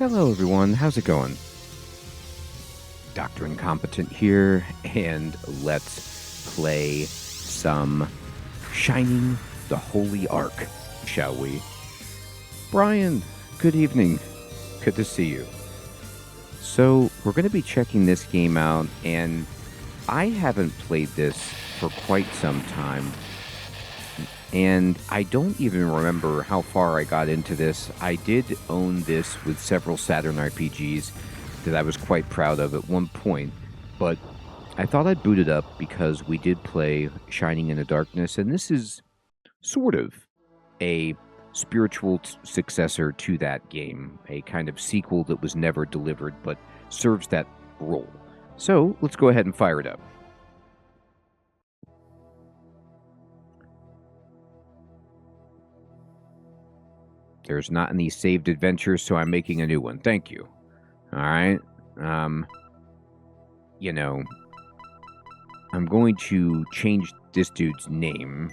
Hello everyone, how's it going? Dr. Incompetent here, and let's play some Shining the Holy Ark, shall we? Brian, good evening. Good to see you. So, we're going to be checking this game out, and I haven't played this for quite some time. And I don't even remember how far I got into this. I did own this with several Saturn RPGs that I was quite proud of at one point, but I thought I'd boot it up because we did play Shining in the Darkness, and this is sort of a spiritual successor to that game, a kind of sequel that was never delivered but serves that role. So let's go ahead and fire it up. There's not any saved adventures, so I'm making a new one. Thank you. Alright. You know, I'm going to change this dude's name.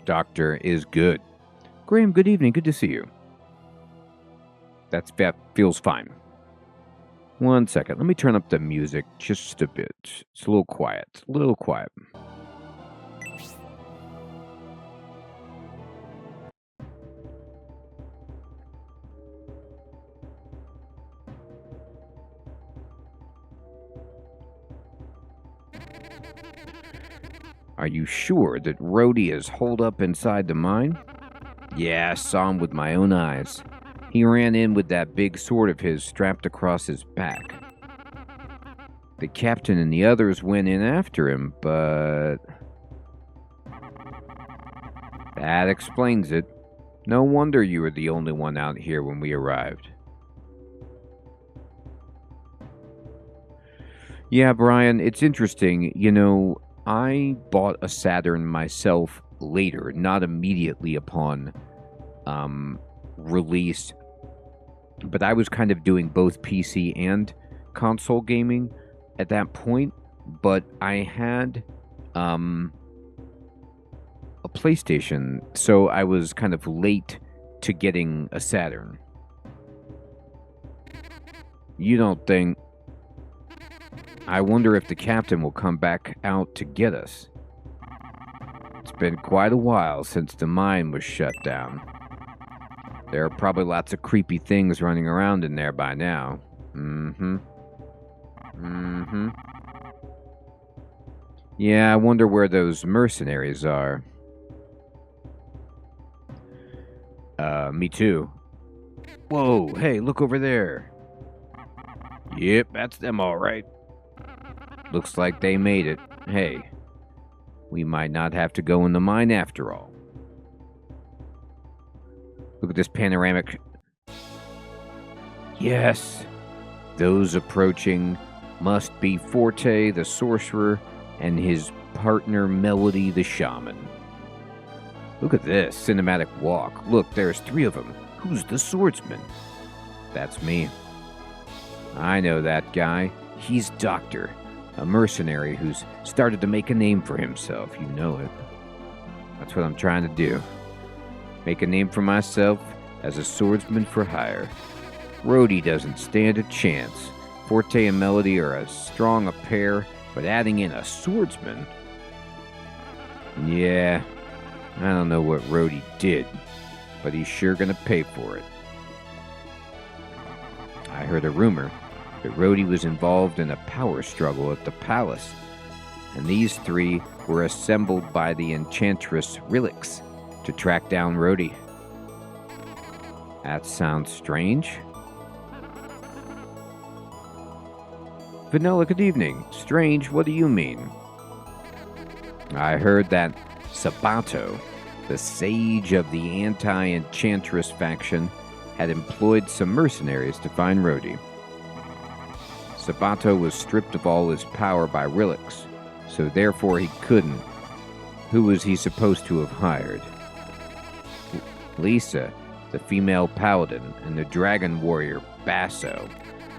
Doctor is good. Graham, good evening. Good to see you. That feels fine. 1 second. Let me turn up the music just a bit. It's a little quiet. A little quiet. Are you sure that Rhodey is holed up inside the mine? Yeah, I saw him with my own eyes. He ran in with that big sword of his strapped across his back. The captain and the others went in after him, but... that explains it. No wonder you were the only one out here when we arrived. Yeah, Brian, it's interesting. You know, I bought a Saturn myself later, not immediately upon release. But I was kind of doing both PC and console gaming at that point. But I had a PlayStation, so I was kind of late to getting a Saturn. You don't think... I wonder if the captain will come back out to get us. It's been quite a while since the mine was shut down. There are probably lots of creepy things running around in there by now. Yeah, I wonder where those mercenaries are. Me too. Whoa, hey, look over there. Yep, that's them all right. Looks like they made it. Hey, we might not have to go in the mine after all. Look at this panoramic. Yes, those approaching must be Forte the sorcerer and his partner Melody the shaman. Look at this cinematic walk. Look, there's 3 of them. Who's the swordsman? That's me. I know that guy. He's Doctor, a mercenary who's started to make a name for himself. You know it. That's what I'm trying to do. Make a name for myself as a swordsman for hire. Rhodey doesn't stand a chance. Forte and Melody are as strong a pair, but adding in a swordsman? Yeah, I don't know what Rhodey did, but he's sure gonna pay for it. I heard a rumor that Rhodey was involved in a power struggle at the palace, and these 3 were assembled by the enchantress Rilix to track down Rhodey. That sounds strange. Vanilla, good evening. Strange, what do you mean? I heard that Sabato, the sage of the anti-enchantress faction, had employed some mercenaries to find Rhodey. Sabato was stripped of all his power by Rilix, so therefore he couldn't. Who was he supposed to have hired? Lisa, the female paladin, and the dragon warrior Basso.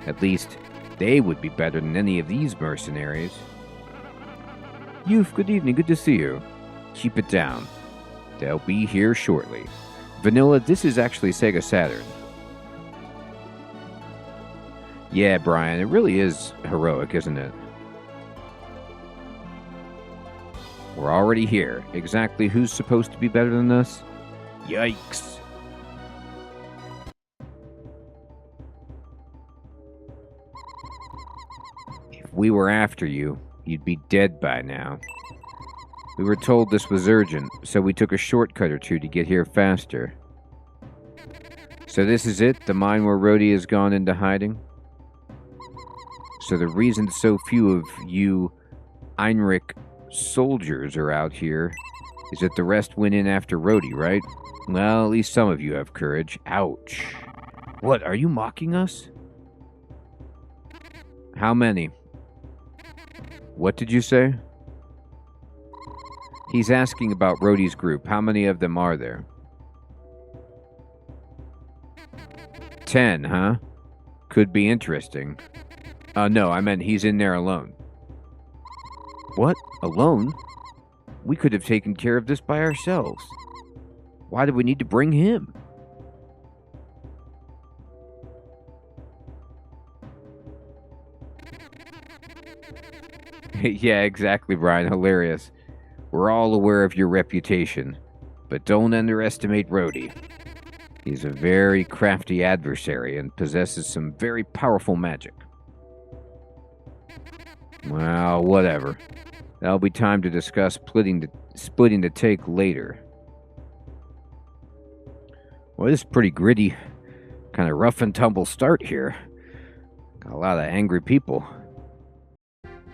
At least, They would be better than any of these mercenaries. Youth, good evening, good to see you. Keep it down. They'll be here shortly. Vanilla, this is actually Sega Saturn. Yeah, Brian, it really is heroic, isn't it? We're already here. Exactly who's supposed to be better than us? Yikes. If we were after you, you'd be dead by now. We were told this was urgent, so we took a shortcut or two to get here faster. So this is it? The mine where Rhodey has gone into hiding? So the reason so few of you Einrich soldiers are out here is that the rest went in after Rhodey, right? Well, at least some of you have courage. Ouch. What, are you mocking us? How many? What did you say? He's asking about Rhodey's group. How many of them are there? 10, huh? Could be interesting. No, I meant he's in there alone. What? Alone? We could have taken care of this by ourselves. Why do we need to bring him? Yeah, exactly, Brian. Hilarious. We're all aware of your reputation, but don't underestimate Rhodey. He's a very crafty adversary and possesses some very powerful magic. Well, whatever. That'll be time to discuss splitting the take later. Well, this is pretty gritty, kind of rough and tumble start here. Got a lot of angry people.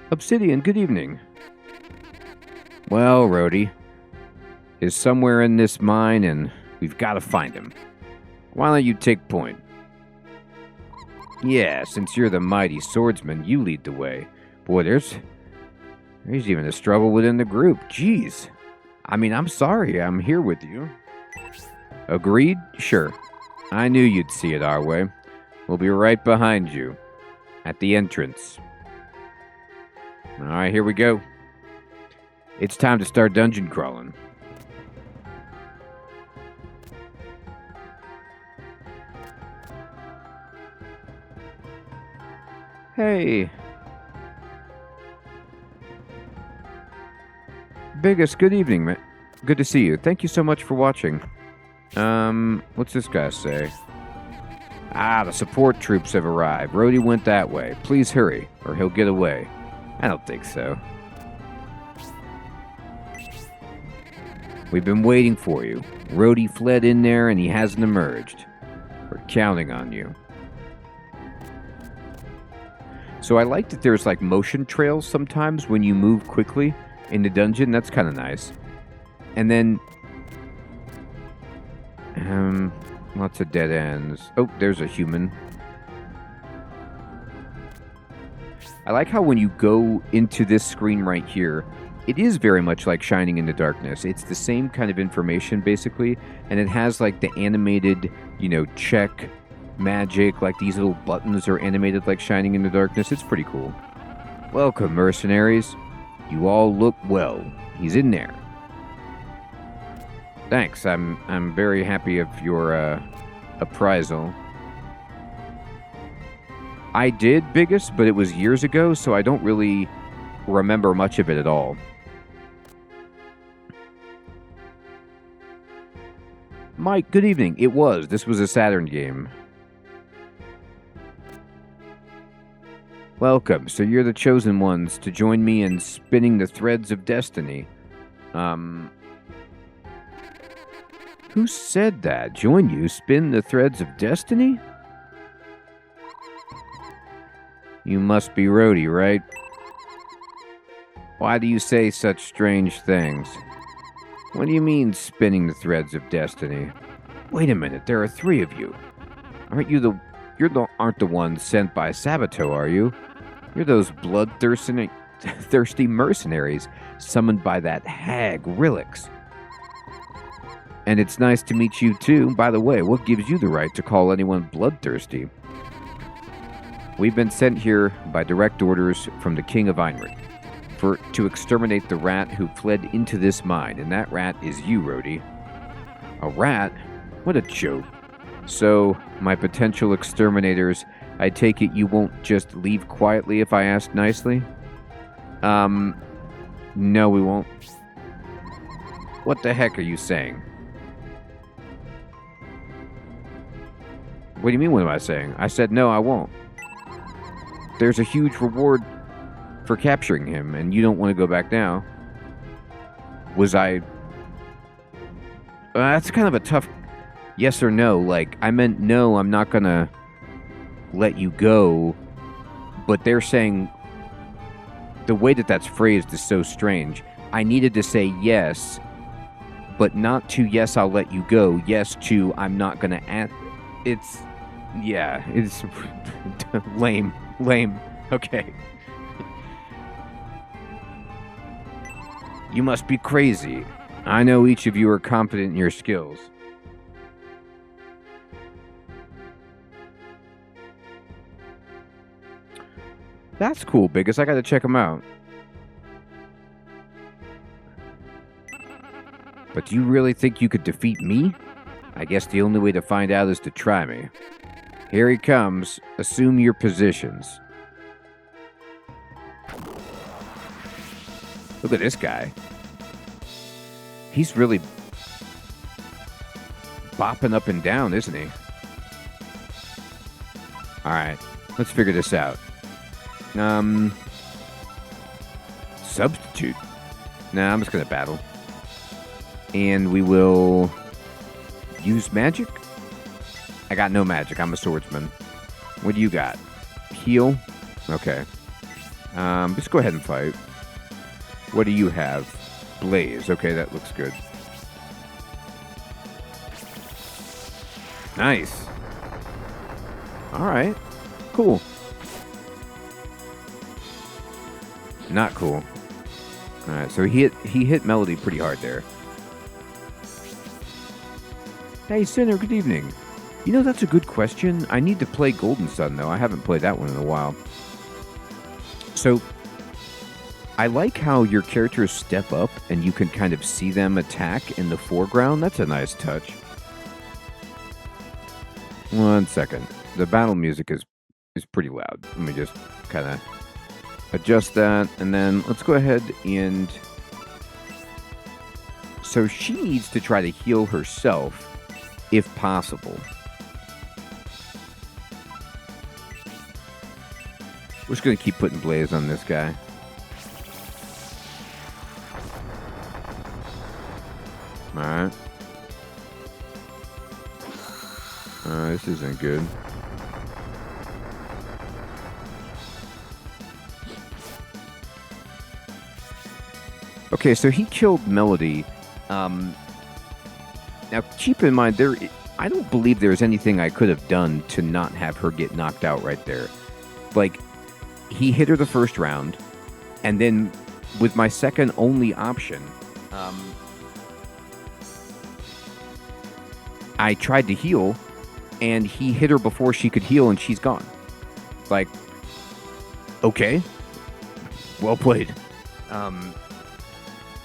Obsidian, good evening. Well, Rhodey is somewhere in this mine, and we've got to find him. Why don't you take point? Yeah, since you're the mighty swordsman, you lead the way. Boy, there's even a struggle within the group. Jeez. I mean, I'm sorry. I'm here with you. Agreed? Sure. I knew you'd see it our way. We'll be right behind you. At the entrance. Alright, here we go. It's time to start dungeon crawling. Hey. Biggest, good evening, man. Good to see you. Thank you so much for watching. What's this guy say? Ah, the support troops have arrived. Rhodey went that way. Please hurry, or he'll get away. I don't think so. We've been waiting for you. Rhodey fled in there and he hasn't emerged. We're counting on you. So I like that there's like motion trails sometimes when you move quickly in the dungeon. That's kind of nice. And then lots of dead ends. Oh, there's a human. I like how when you go into this screen right here, it is very much like Shining in the Darkness. It's the same kind of information, basically, and it has, like, the animated, check magic, like these little buttons are animated like Shining in the Darkness. It's pretty cool. Welcome, mercenaries. You all look well. He's in there. Thanks, I'm very happy of your, appraisal. I did, Biggest, but it was years ago, so I don't really remember much of it at all. Mike, good evening. It was. This was a Saturn game. Welcome. So you're the chosen ones to join me in spinning the threads of destiny. Who said that? Join you? Spin the threads of destiny? You must be Rhodey, right? Why do you say such strange things? What do you mean, spinning the threads of destiny? Wait a minute, there are 3 of you. Aren't the ones sent by Sabato, are you? You're those bloodthirsty mercenaries summoned by that hag Rilix. And it's nice to meet you too. By the way, what gives you the right to call anyone bloodthirsty? We've been sent here by direct orders from the King of Einric to exterminate the rat who fled into this mine, and that rat is you, Rhodey. A rat? What a joke. So, my potential exterminators, I take it you won't just leave quietly if I ask nicely? No, we won't. What the heck are you saying? What do you mean, what am I saying? I said, no, I won't. There's a huge reward for capturing him, and you don't want to go back now. Was I... that's kind of a tough yes or no. Like, I meant no, I'm not gonna let you go. But they're saying... The way that that's phrased is so strange. I needed to say yes, but not to yes, I'll let you go. Yes to I'm not gonna ask... It's... Yeah, it's... lame. Lame. Okay. You must be crazy. I know each of you are competent in your skills. That's cool, Biggest. I gotta check them out. But do you really think you could defeat me? I guess the only way to find out is to try me. Here he comes. Assume your positions. Look at this guy. He's really bopping up and down, isn't he? Alright, let's figure this out. Substitute. Nah, I'm just gonna battle. And we will use magic? I got no magic. I'm a swordsman. What do you got? Heal? Okay. Just go ahead and fight. What do you have? Blaze. Okay, that looks good. Nice. Alright. Cool. Not cool. Alright, so he hit Melody pretty hard there. Hey, Sinner, good evening. You know, that's a good question. I need to play Golden Sun, though. I haven't played that one in a while. So, I like how your characters step up and you can kind of see them attack in the foreground. That's a nice touch. 1 second. The battle music is pretty loud. Let me just kind of adjust that. And then let's go ahead and... So she needs to try to heal herself, if possible. We're just going to keep putting Blaze on this guy. Alright. This isn't good. Okay, so he killed Melody. Now, keep in mind, I don't believe there's anything I could have done to not have her get knocked out right there. Like, he hit her the first round, and then with my second only option, I tried to heal, and he hit her before she could heal, and she's gone. Like, okay. Well played.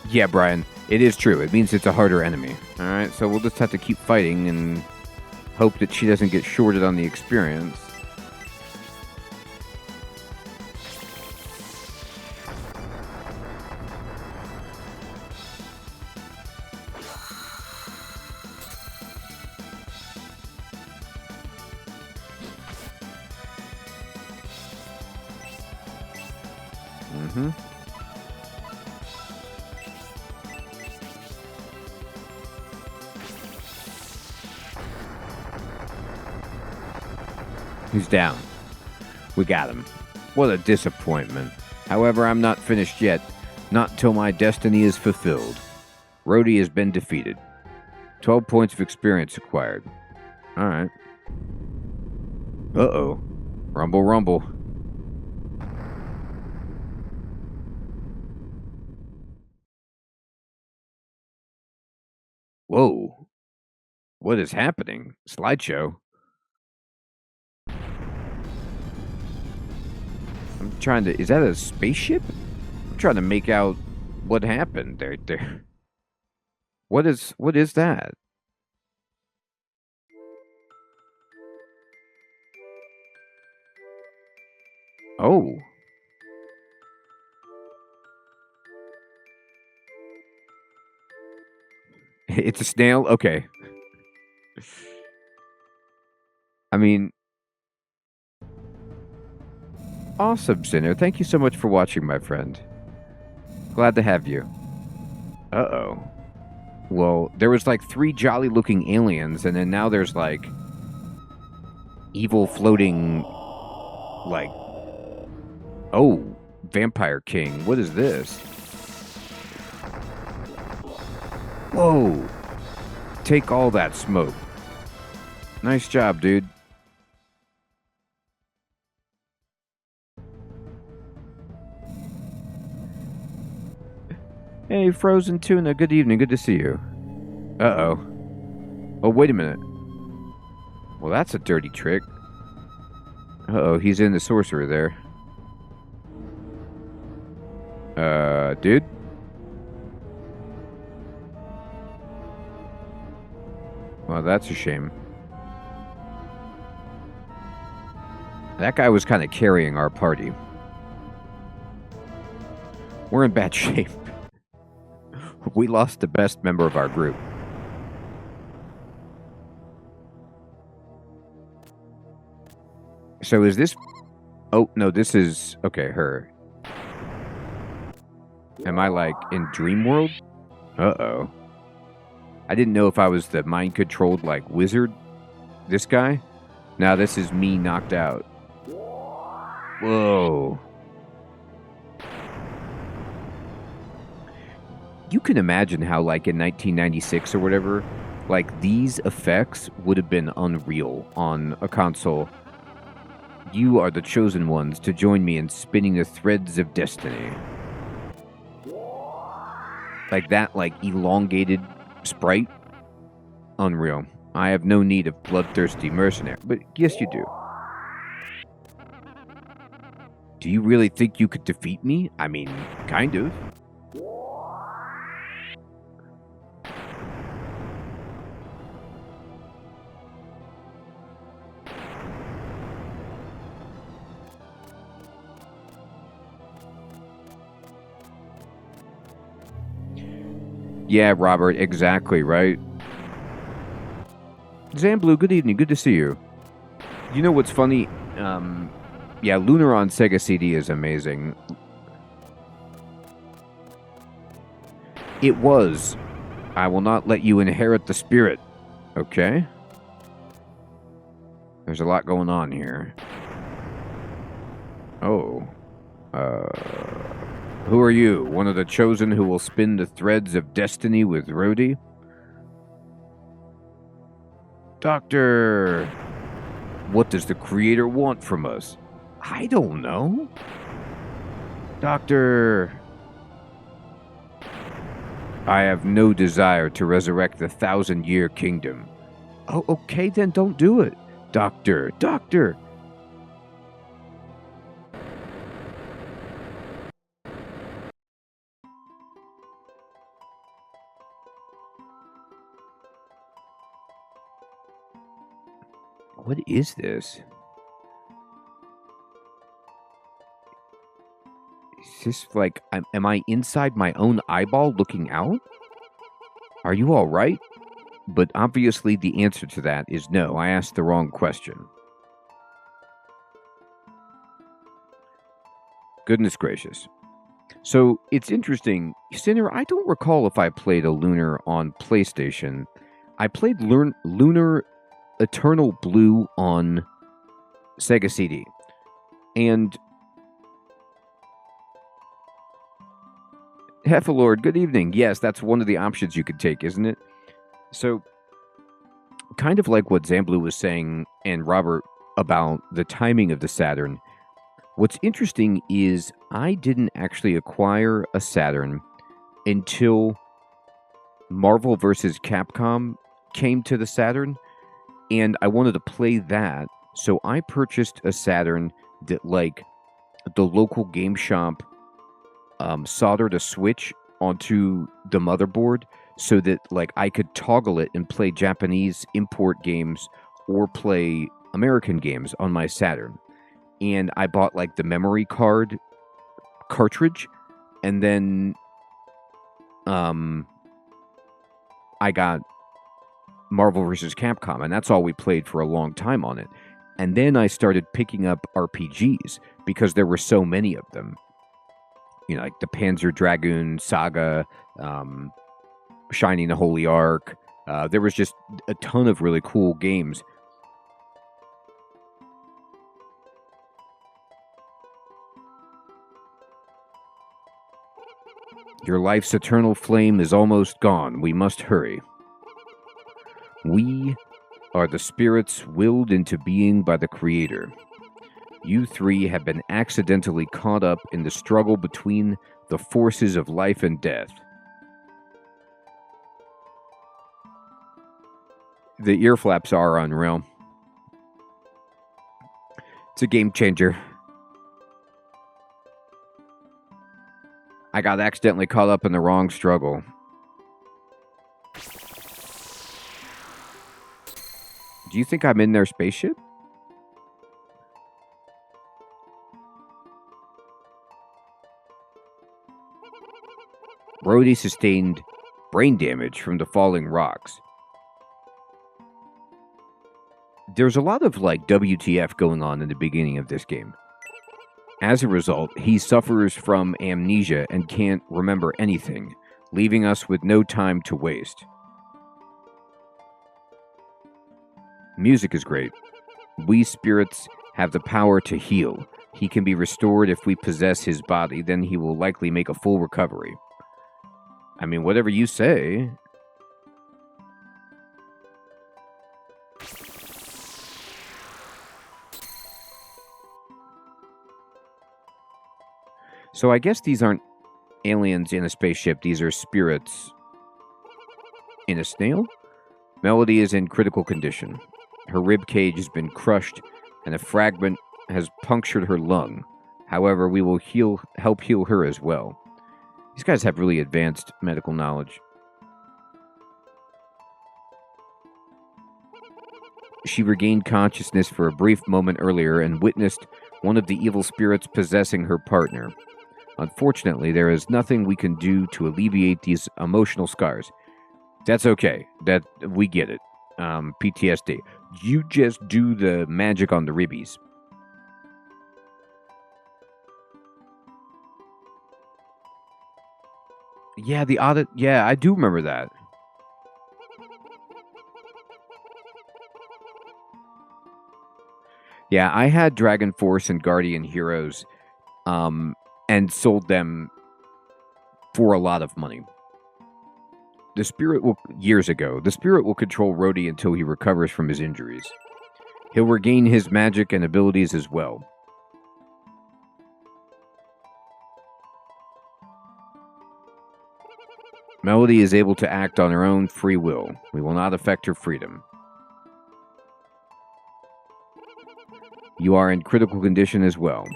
Yeah, Brian, it is true. It means it's a harder enemy. Alright, so we'll just have to keep fighting and hope that she doesn't get shorted on the experience. He's down. We got him. What a disappointment. However, I'm not finished yet. Not till my destiny is fulfilled. Rhodey has been defeated. 12 points of experience acquired. Alright. Uh-oh. Rumble, rumble. Whoa. What is happening? Slideshow. trying to... Is that a spaceship? I'm trying to make out what happened there. What is that? Oh. It's a snail? Okay. I mean... Awesome, Sinner. Thank you so much for watching, my friend. Glad to have you. Uh-oh. Well, there was like 3 jolly-looking aliens, and then now there's like... evil floating... like... Oh, Vampire King. What is this? Whoa. Take all that smoke. Nice job, dude. Hey, Frozen Tuna. Good evening. Good to see you. Uh-oh. Oh, wait a minute. Well, that's a dirty trick. Uh-oh, he's in the sorcerer there. Dude? Well, that's a shame. That guy was kind of carrying our party. We're in bad shape. We lost the best member of our group. So is this... Oh, no, this is... Okay, her. Am I, like, in Dream World? Uh-oh. I didn't know if I was the mind-controlled, like, wizard. This guy? Now this is me knocked out. Whoa. You can imagine how, like, in 1996 or whatever, like, these effects would have been unreal on a console. You are the chosen ones to join me in spinning the threads of destiny. Like that, like, elongated sprite. Unreal. I have no need of bloodthirsty mercenary. But yes, you do. Do you really think you could defeat me? I mean, kind of. Yeah, Robert, exactly, right? Zamblue, good evening, good to see you. You know what's funny? Yeah, Lunar on Sega CD is amazing. It was. I will not let you inherit the spirit. Okay? There's a lot going on here. Oh. Who are you? One of the chosen who will spin the threads of destiny with Rhodey? Doctor! What does the Creator want from us? I don't know. Doctor! I have no desire to resurrect the 1,000-year kingdom. Oh, okay, then don't do it. Doctor! Doctor! What is this? Is this like, am I inside my own eyeball looking out? Are you all right? But obviously the answer to that is no. I asked the wrong question. Goodness gracious. So it's interesting. Sinner, I don't recall if I played a Lunar on PlayStation. I played Lunar Eternal Blue on Sega CD. And Heffalord, good evening. Yes, that's one of the options you could take, isn't it? So, kind of like what Zamblue was saying and Robert about the timing of the Saturn, what's interesting is I didn't actually acquire a Saturn until Marvel vs. Capcom came to the Saturn, and I wanted to play that, so I purchased a Saturn that, like, the local game shop soldered a switch onto the motherboard so that like I could toggle it and play Japanese import games or play American games on my Saturn. And I bought like the memory card cartridge, and then I got Marvel vs. Capcom, and that's all we played for a long time on it. And then I started picking up RPGs because there were so many of them. You know, like the Panzer Dragoon Saga, Shining the Holy Ark. There was just a ton of really cool games. Your life's eternal flame is almost gone. We must hurry. We are the spirits willed into being by the Creator. You three have been accidentally caught up in the struggle between the forces of life and death. The ear flaps are unreal. It's a game changer. I got accidentally caught up in the wrong struggle. Do you think I'm in their spaceship? Rhodey sustained brain damage from the falling rocks. There's a lot of like WTF going on in the beginning of this game. As a result, he suffers from amnesia and can't remember anything, leaving us with no time to waste. Music is great. We spirits have the power to heal. He can be restored if we possess his body, then he will likely make a full recovery. I mean, whatever you say. So I guess these aren't aliens in a spaceship. These are spirits in a snail? Melody is in critical condition. Her rib cage has been crushed, and a fragment has punctured her lung. However, we will help heal her as well. These guys have really advanced medical knowledge. She regained consciousness for a brief moment earlier and witnessed one of the evil spirits possessing her partner. Unfortunately, there is nothing we can do to alleviate these emotional scars. That's okay. That we get it. PTSD. You just do the magic on the ribbies. Yeah, the audit. Yeah, I do remember that. Yeah, I had Dragon Force and Guardian Heroes, and sold them for a lot of money. The spirit will, years ago, the spirit will control Rhodey until he recovers from his injuries. He'll regain his magic and abilities as well. Melody is able to act on her own free will. We will not affect her freedom. You are in critical condition as well.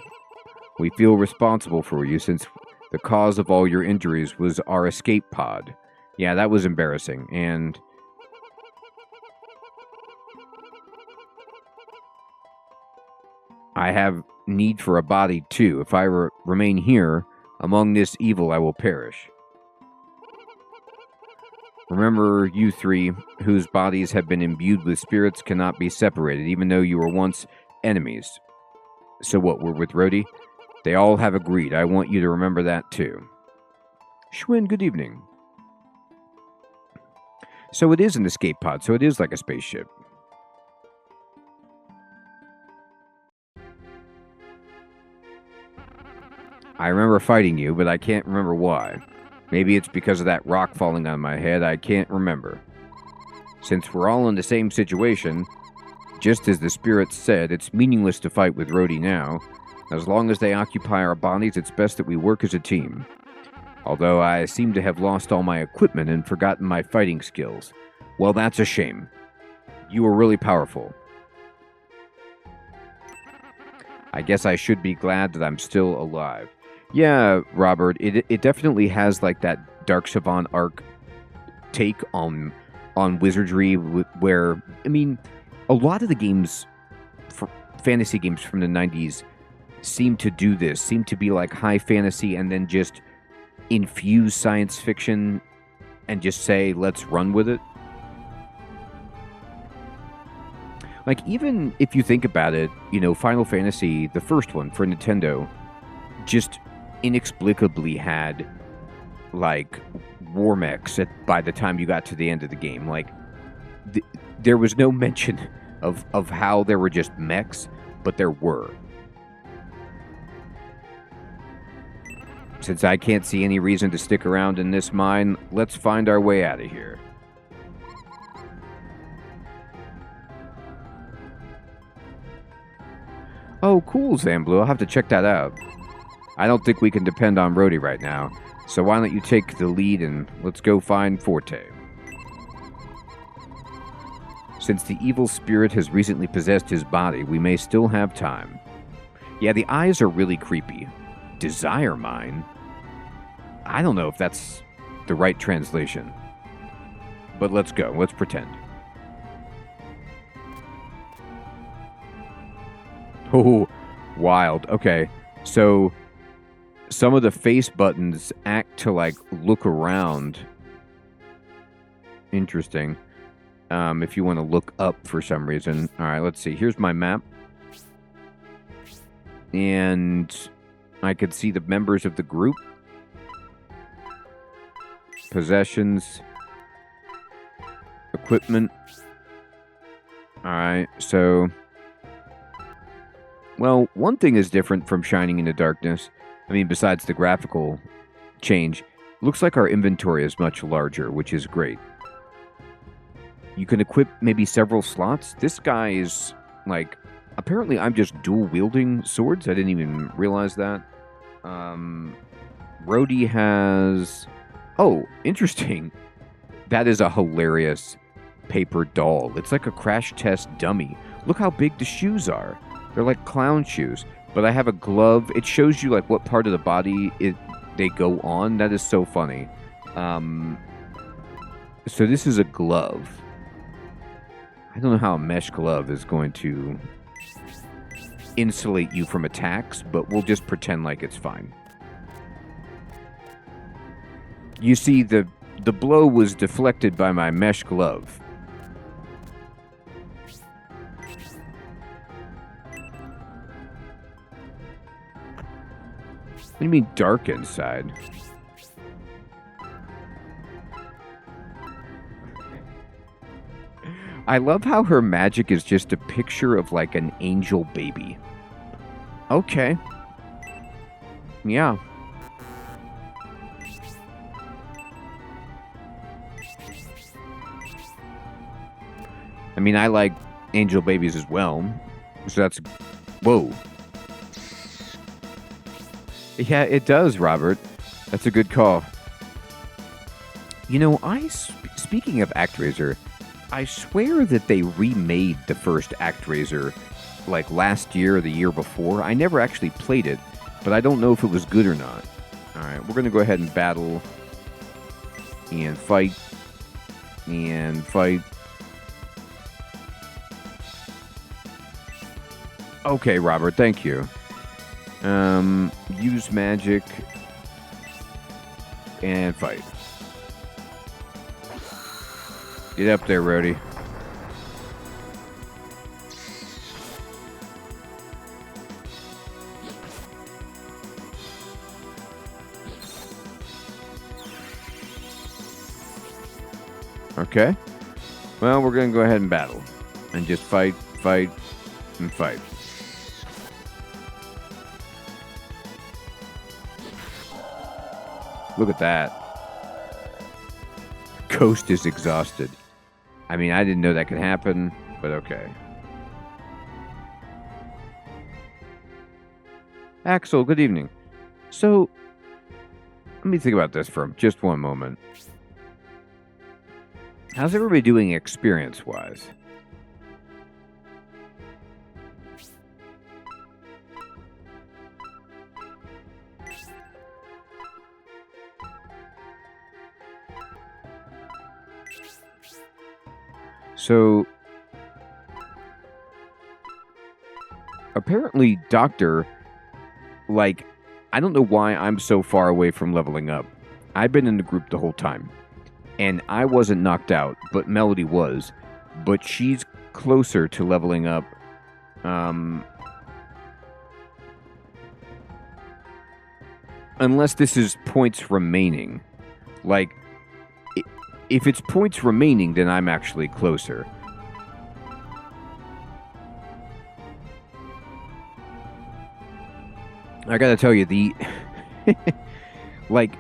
We feel responsible for you since the cause of all your injuries was our escape pod. Yeah, that was embarrassing, and I have need for a body too. If I remain here, among this evil I will perish. Remember, you three, whose bodies have been imbued with spirits, cannot be separated, even though you were once enemies. So what, we're with Rhodey? They all have agreed. I want you to remember that too. Schwinn, good evening. So it is an escape pod, so it is like a spaceship. I remember fighting you, but I can't remember why. Maybe it's because of that rock falling on my head. I can't remember. Since we're all in the same situation, just as the spirits said, it's meaningless to fight with Rhodey now. As long as they occupy our bodies, it's best that we work as a team. Although I seem to have lost all my equipment and forgotten my fighting skills. Well, that's a shame. You are really powerful. I guess I should be glad that I'm still alive. Yeah, Robert, it definitely has like that Dark Savant arc take on wizardry, where, I mean, a lot of the games, fantasy games from the 90s, seem to do this, seem to be like high fantasy and then just infuse science fiction and just say, let's run with it. Like, even if you think about it, you know, Final Fantasy, the first one for Nintendo, just inexplicably had, like, war mechs by the time you got to the end of the game. Like, there was no mention of how there were just mechs, but there were. Since I can't see any reason to stick around in this mine, let's find our way out of here. Oh, cool, Zamblu. I'll have to check that out. I don't think we can depend on Rhodey right now, so why don't you take the lead and let's go find Forte. Since the evil spirit has recently possessed his body, we may still have time. Yeah, the eyes are really creepy. Desire Mine? I don't know if that's the right translation. But let's go. Let's pretend. Oh, wild. Okay, so some of the face buttons act to, like, look around. Interesting. If you want to look up for some reason. All right, let's see. Here's my map. And I could see the members of the group. Possessions. Equipment. All right, so... Well, one thing is different from Shining in the Darkness. I mean, besides the graphical change, looks like our inventory is much larger, which is great. You can equip maybe several slots. This guy is, like... Apparently, I'm just dual-wielding swords. I didn't even realize that. Rhodey has... Oh, interesting. That is a hilarious paper doll. It's like a crash test dummy. Look how big the shoes are. They're like clown shoes, but I have a glove. It shows you like what part of the body they go on. That is so funny. So this is a glove. I don't know how a mesh glove is going to insulate you from attacks, but we'll just pretend like it's fine. You see, the blow was deflected by my mesh glove. What do you mean dark inside? I love how her magic is just a picture of like an angel baby. Okay. Yeah. I mean, I like angel babies as well. So that's... Whoa. Yeah, it does, Robert. That's a good call. You know, speaking of ActRaiser, I swear that they remade the first ActRaiser like last year or the year before. I never actually played it, but I don't know if it was good or not. Alright, we're going to go ahead and battle. And fight. And fight. Okay, Robert, thank you. Use magic and fight. Get up there, Rhodey. Okay. Well, we're going to go ahead and battle. And just fight, fight, and fight. Look at that. Ghost is exhausted. I mean, I didn't know that could happen, but okay. Axel, good evening. So, let me think about this for just one moment. How's everybody doing experience-wise? So, apparently, Doctor, like, I don't know why I'm so far away from leveling up. I've been in the group the whole time, and I wasn't knocked out, but Melody was. But she's closer to leveling up. Unless this is points remaining. Like, if it's points remaining, then I'm actually closer. I gotta tell you, the... like,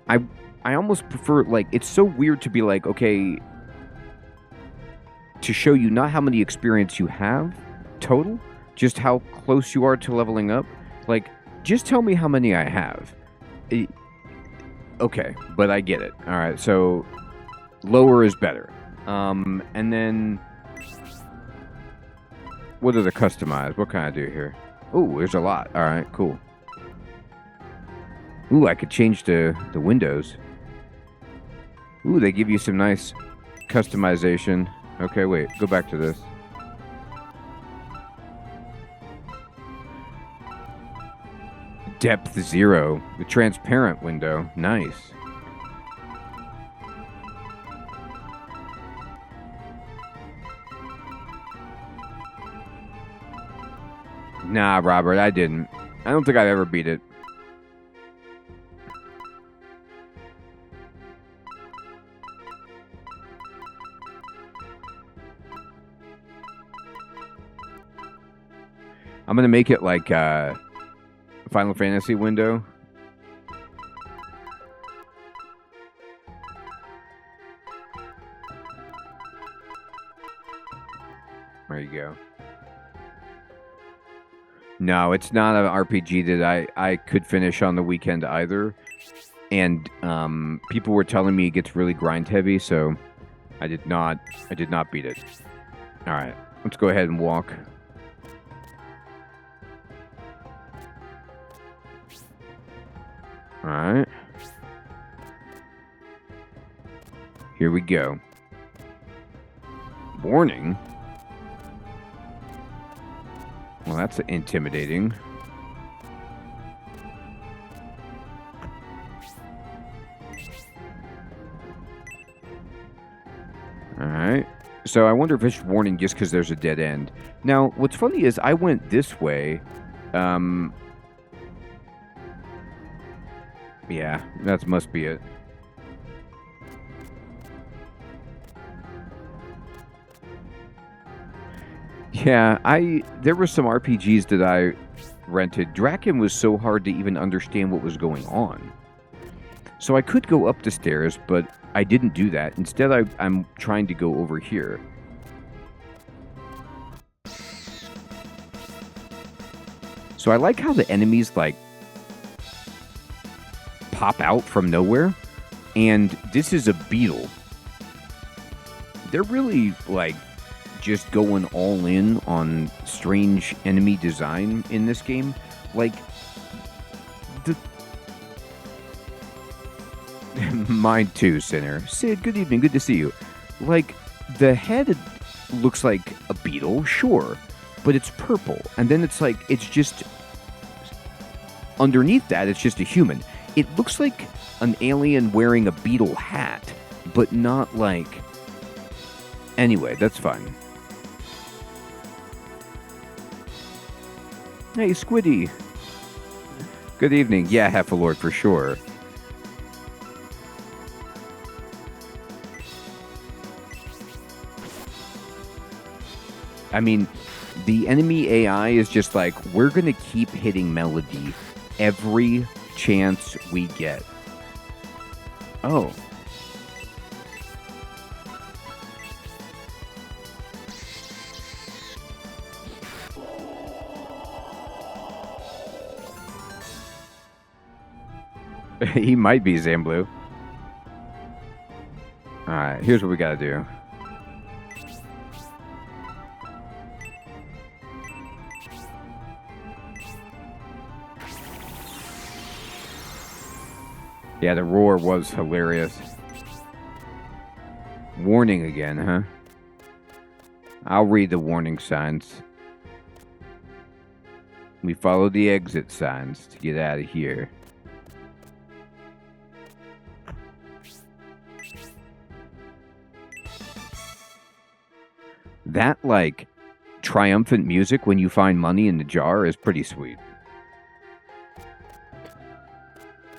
I almost prefer, like, it's so weird to be like, okay, to show you not how many experience you have total, just how close you are to leveling up. Like, just tell me how many I have. Okay, but I get it. All right, so lower is better. And then what are the customized? What can I do here? Oh, there's a lot. All right, cool. Ooh, I could change the windows. Ooh, they give you some nice customization. Okay, wait, go back to this. Depth 0, the transparent window. Nice. Nah, Robert, I didn't. I don't think I've ever beat it. I'm gonna make it like Final Fantasy window. There you go. No, it's not an RPG that I could finish on the weekend either. And people were telling me it gets really grind heavy, so I did not beat it. All right, let's go ahead and walk. All right. Here we go. Warning. Well, that's intimidating. All right. So I wonder if it's warning just because there's a dead end. Now, what's funny is I went this way. Yeah, that must be it. Yeah, there were some RPGs that I rented. Draken was so hard to even understand what was going on. So I could go up the stairs, but I didn't do that. Instead, I'm trying to go over here. So I like how the enemies, like, pop out from nowhere. And this is a beetle. They're really, like, just going all in on strange enemy design in this game. Like, mine too, Sinner. Sid, good evening, good to see you. Like, the head looks like a beetle, sure, but it's purple. And then it's like, it's just, underneath that, it's just a human. It looks like an alien wearing a beetle hat, but not like... Anyway, that's fine. Hey, Squiddy. Good evening. Yeah, Heffalord for sure. I mean, the enemy AI is just like, we're going to keep hitting Melody every chance we get. Oh. He might be Zamblu. Alright, here's what we gotta do. Yeah, the roar was hilarious. Warning again, huh? I'll read the warning signs. We follow the exit signs to get out of here. That, like, triumphant music when you find money in the jar is pretty sweet.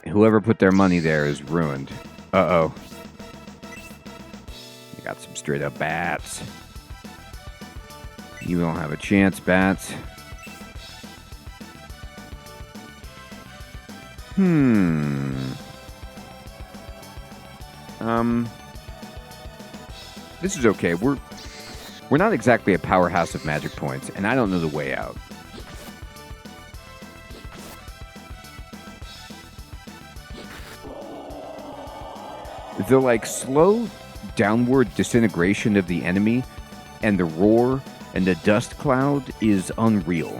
Whoever put their money there is ruined. Uh-oh. You got some straight-up bats. You don't have a chance, bats. This is okay. We're not exactly a powerhouse of magic points, and I don't know the way out. The, like, slow downward disintegration of the enemy and the roar and the dust cloud is unreal.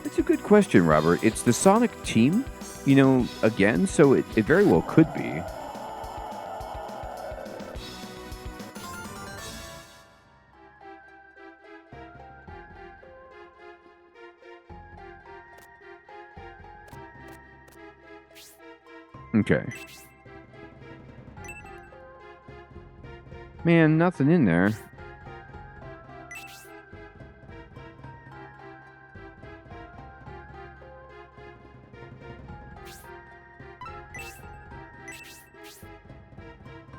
It's a good question, Robert. It's the Sonic team, you know, again, so it very well could be. Okay. Man, nothing in there.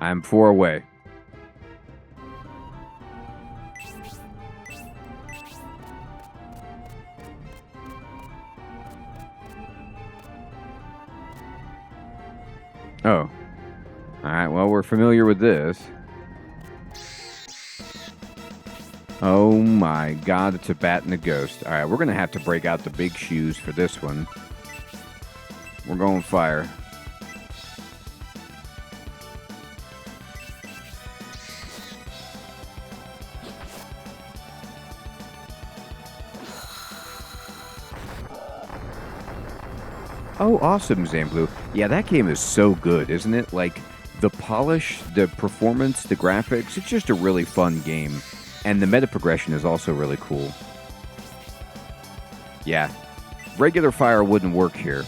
I'm 4 away. Oh. Alright, well, we're familiar with this. Oh my god, it's a bat and a ghost. Alright, we're gonna have to break out the big shoes for this one. We're going fire. Oh, awesome, Zamblu. Yeah, that game is so good, isn't it? Like, the polish, the performance, the graphics, it's just a really fun game. And the meta progression is also really cool. Yeah, regular fire wouldn't work here.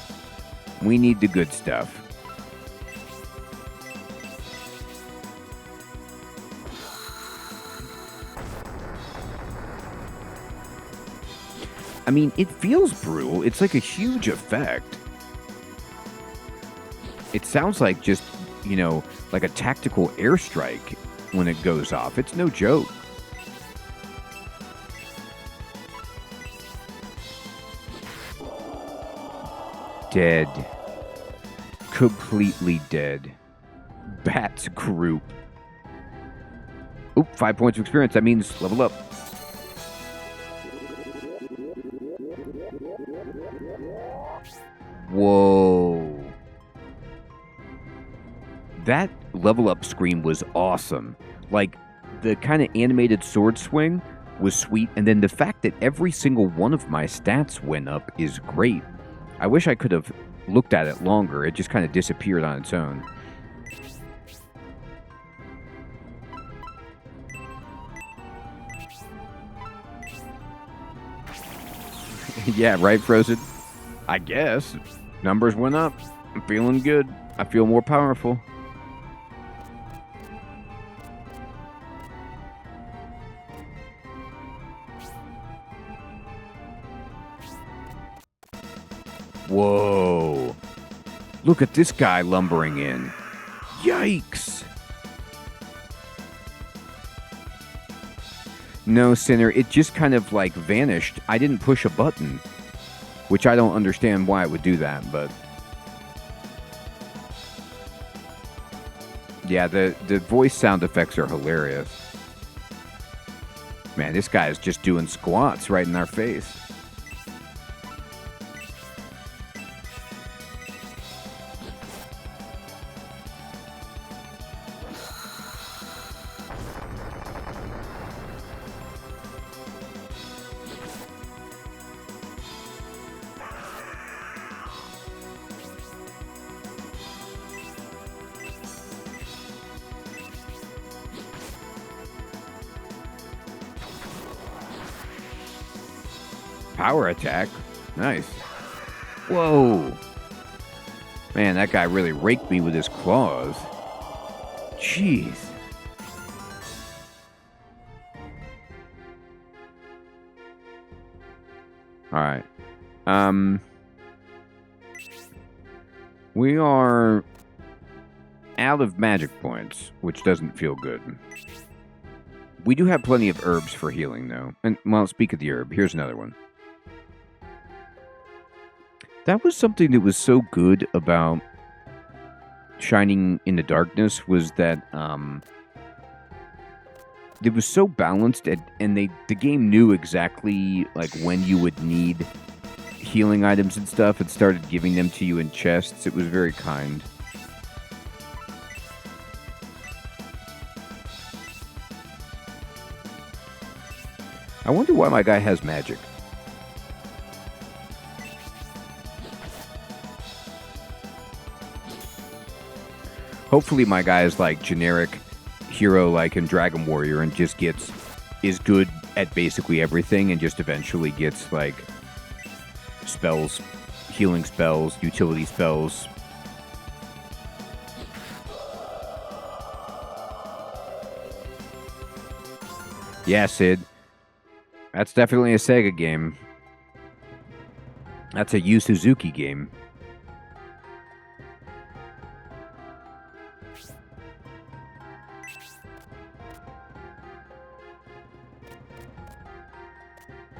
We need the good stuff. I mean, it feels brutal. It's like a huge effect. It sounds like just, you know, like a tactical airstrike when it goes off. It's no joke. Dead. Completely dead. Bats group. Oop, 5 points of experience. That means level up. Whoa. That level up screen was awesome. Like, the kind of animated sword swing was sweet, and then the fact that every single one of my stats went up is great. I wish I could have looked at it longer. It just kind of disappeared on its own. Yeah, right, Frozen? I guess. Numbers went up. I'm feeling good. I feel more powerful. Whoa. Look at this guy lumbering in. Yikes. No, Sinner, it just kind of like vanished. I didn't push a button, which I don't understand why it would do that, but yeah, the voice sound effects are hilarious. Man, this guy is just doing squats right in our face. Power attack. Nice. Whoa. Man, that guy really raked me with his claws. Jeez. Alright. We are out of magic points, which doesn't feel good. We do have plenty of herbs for healing, though. And, well, speak of the herb, here's another one. That was something that was so good about Shining in the Darkness, was that it was so balanced, and the game knew exactly like when you would need healing items and stuff, and started giving them to you in chests. It was very kind. I wonder why my guy has magic. Hopefully my guy is like generic hero like in Dragon Warrior and just is good at basically everything and just eventually gets like spells, healing spells, utility spells. Yeah, Sid. That's definitely a Sega game. That's a Yu Suzuki game.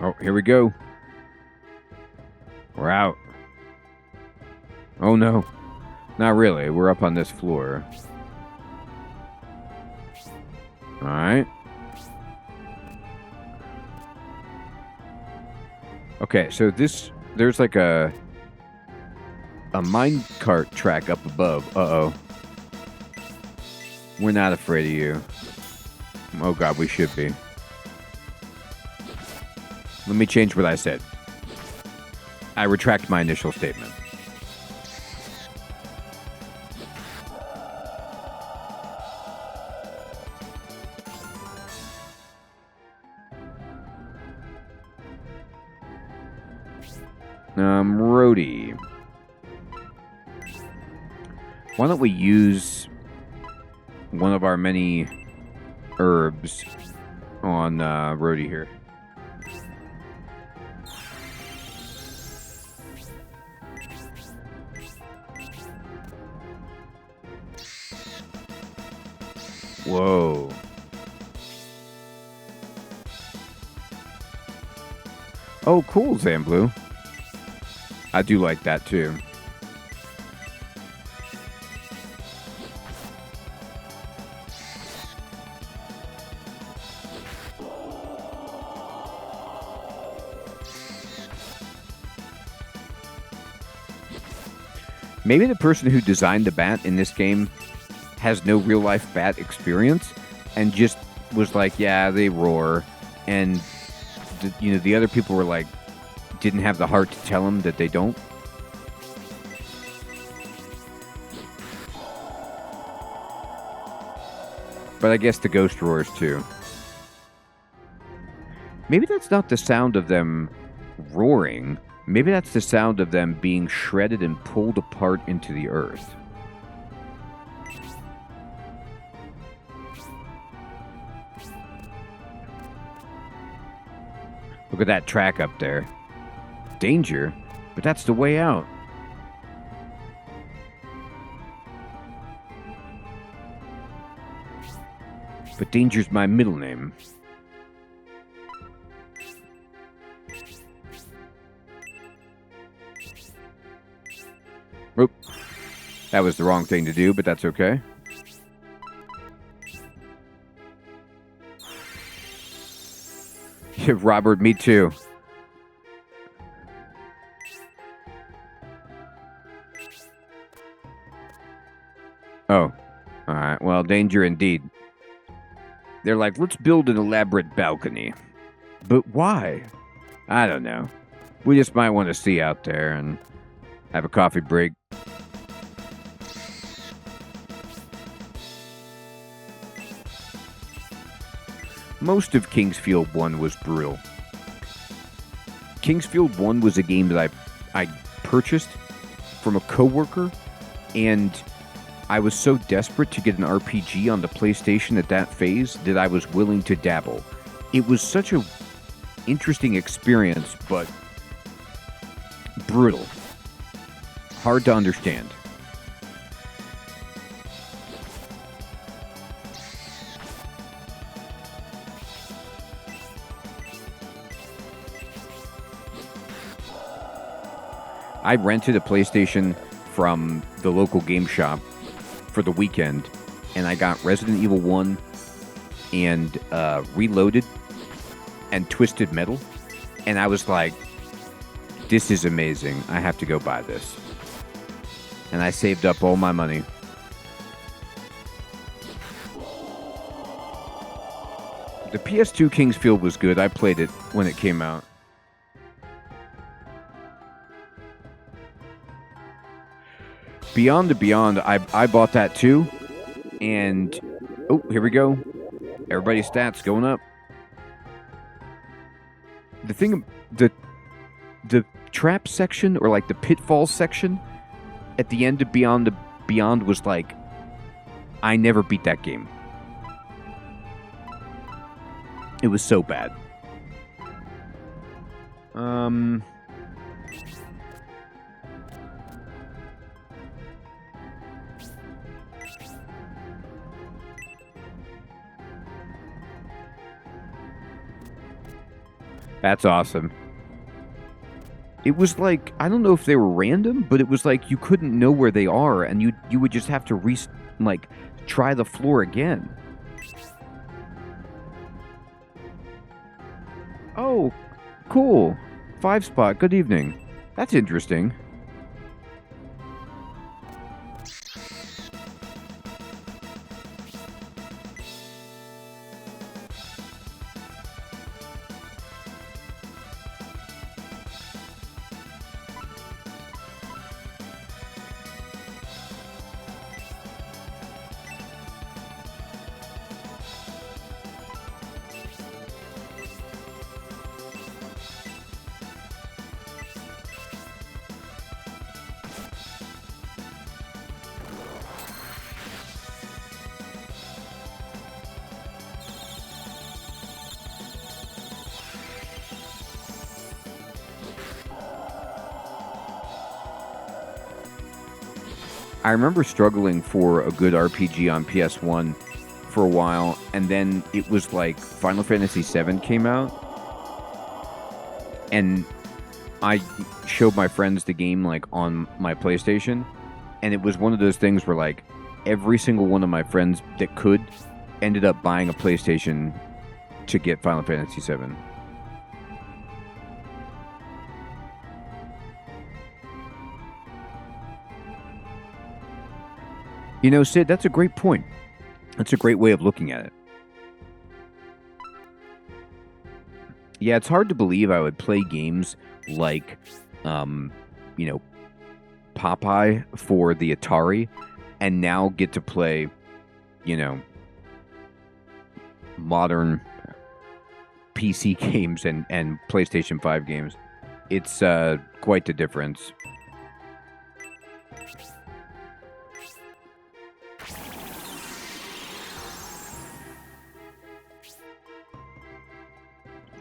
Oh, here we go. We're out. Oh no. Not really. We're up on this floor. Alright. Okay, so there's like a minecart track up above. Uh-oh. We're not afraid of you. Oh god, we should be. Let me change what I said. I retract my initial statement. Rhodey. Why don't we use one of our many herbs on Rhodey here? Whoa. Oh, cool, Zamblu. I do like that, too. Maybe the person who designed the bat in this game has no real-life bat experience and just was like, yeah, they roar. And, the other people were like, didn't have the heart to tell him that they don't. But I guess the ghost roars too. Maybe that's not the sound of them roaring. Maybe that's the sound of them being shredded and pulled apart into the earth. Look at that track up there. Danger, but that's the way out. But Danger's my middle name. Oop. That was the wrong thing to do, but that's okay. Robert, me too. Oh. Alright, well, danger indeed. They're like, let's build an elaborate balcony. But why? I don't know. We just might want to see out there and have a coffee break. Most of Kingsfield 1 was brutal. Kingsfield 1 was a game that I purchased from a coworker, and I was so desperate to get an RPG on the PlayStation at that phase that I was willing to dabble. It was such a interesting experience, but brutal. Hard to understand. I rented a PlayStation from the local game shop for the weekend, and I got Resident Evil 1 and Reloaded and Twisted Metal, and I was like, this is amazing. I have to go buy this. And I saved up all my money. The PS2 Kingsfield was good. I played it when it came out. Beyond the Beyond, I bought that too. And, oh, here we go. Everybody's stats going up. The thing, the trap section, or like the pitfall section at the end of Beyond the Beyond was like, I never beat that game. It was so bad. That's awesome. It was like, I don't know if they were random, but it was like you couldn't know where they are, and you would just have to try the floor again. Oh, cool. 5 spot. Good evening. That's interesting. I remember struggling for a good RPG on PS1 for a while, and then it was like Final Fantasy VII came out, and I showed my friends the game like on my PlayStation, and it was one of those things where like every single one of my friends that could ended up buying a PlayStation to get Final Fantasy VII. You know, Sid, that's a great point. That's a great way of looking at it. Yeah, it's hard to believe I would play games like, you know, Popeye for the Atari and now get to play, you know, modern PC games and PlayStation 5 games. It's quite the difference.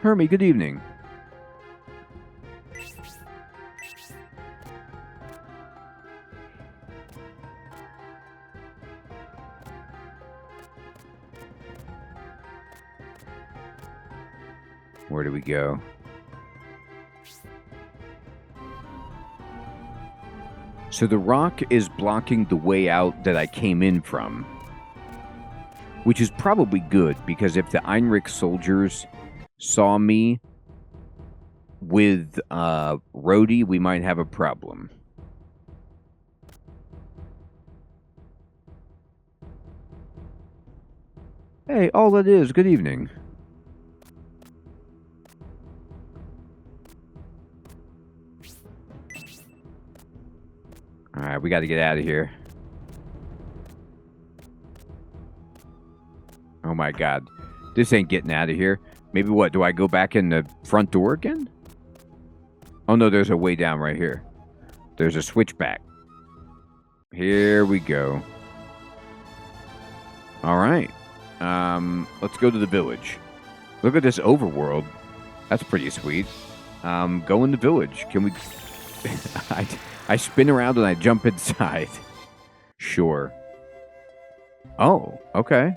Hermie, good evening. Where do we go? So the rock is blocking the way out that I came in from, which is probably good, because if the Einrich soldiers saw me with Rhodey, we might have a problem. Hey, all that is, good evening. Alright, we gotta get out of here. Oh my god. This ain't getting out of here. Maybe what, do I go back in the front door again? Oh, no, there's a way down right here. There's a switchback. Here we go. All right. Let's go to the village. Look at this overworld. That's pretty sweet. Go in the village. Can we... I spin around and I jump inside. Sure. Oh, okay.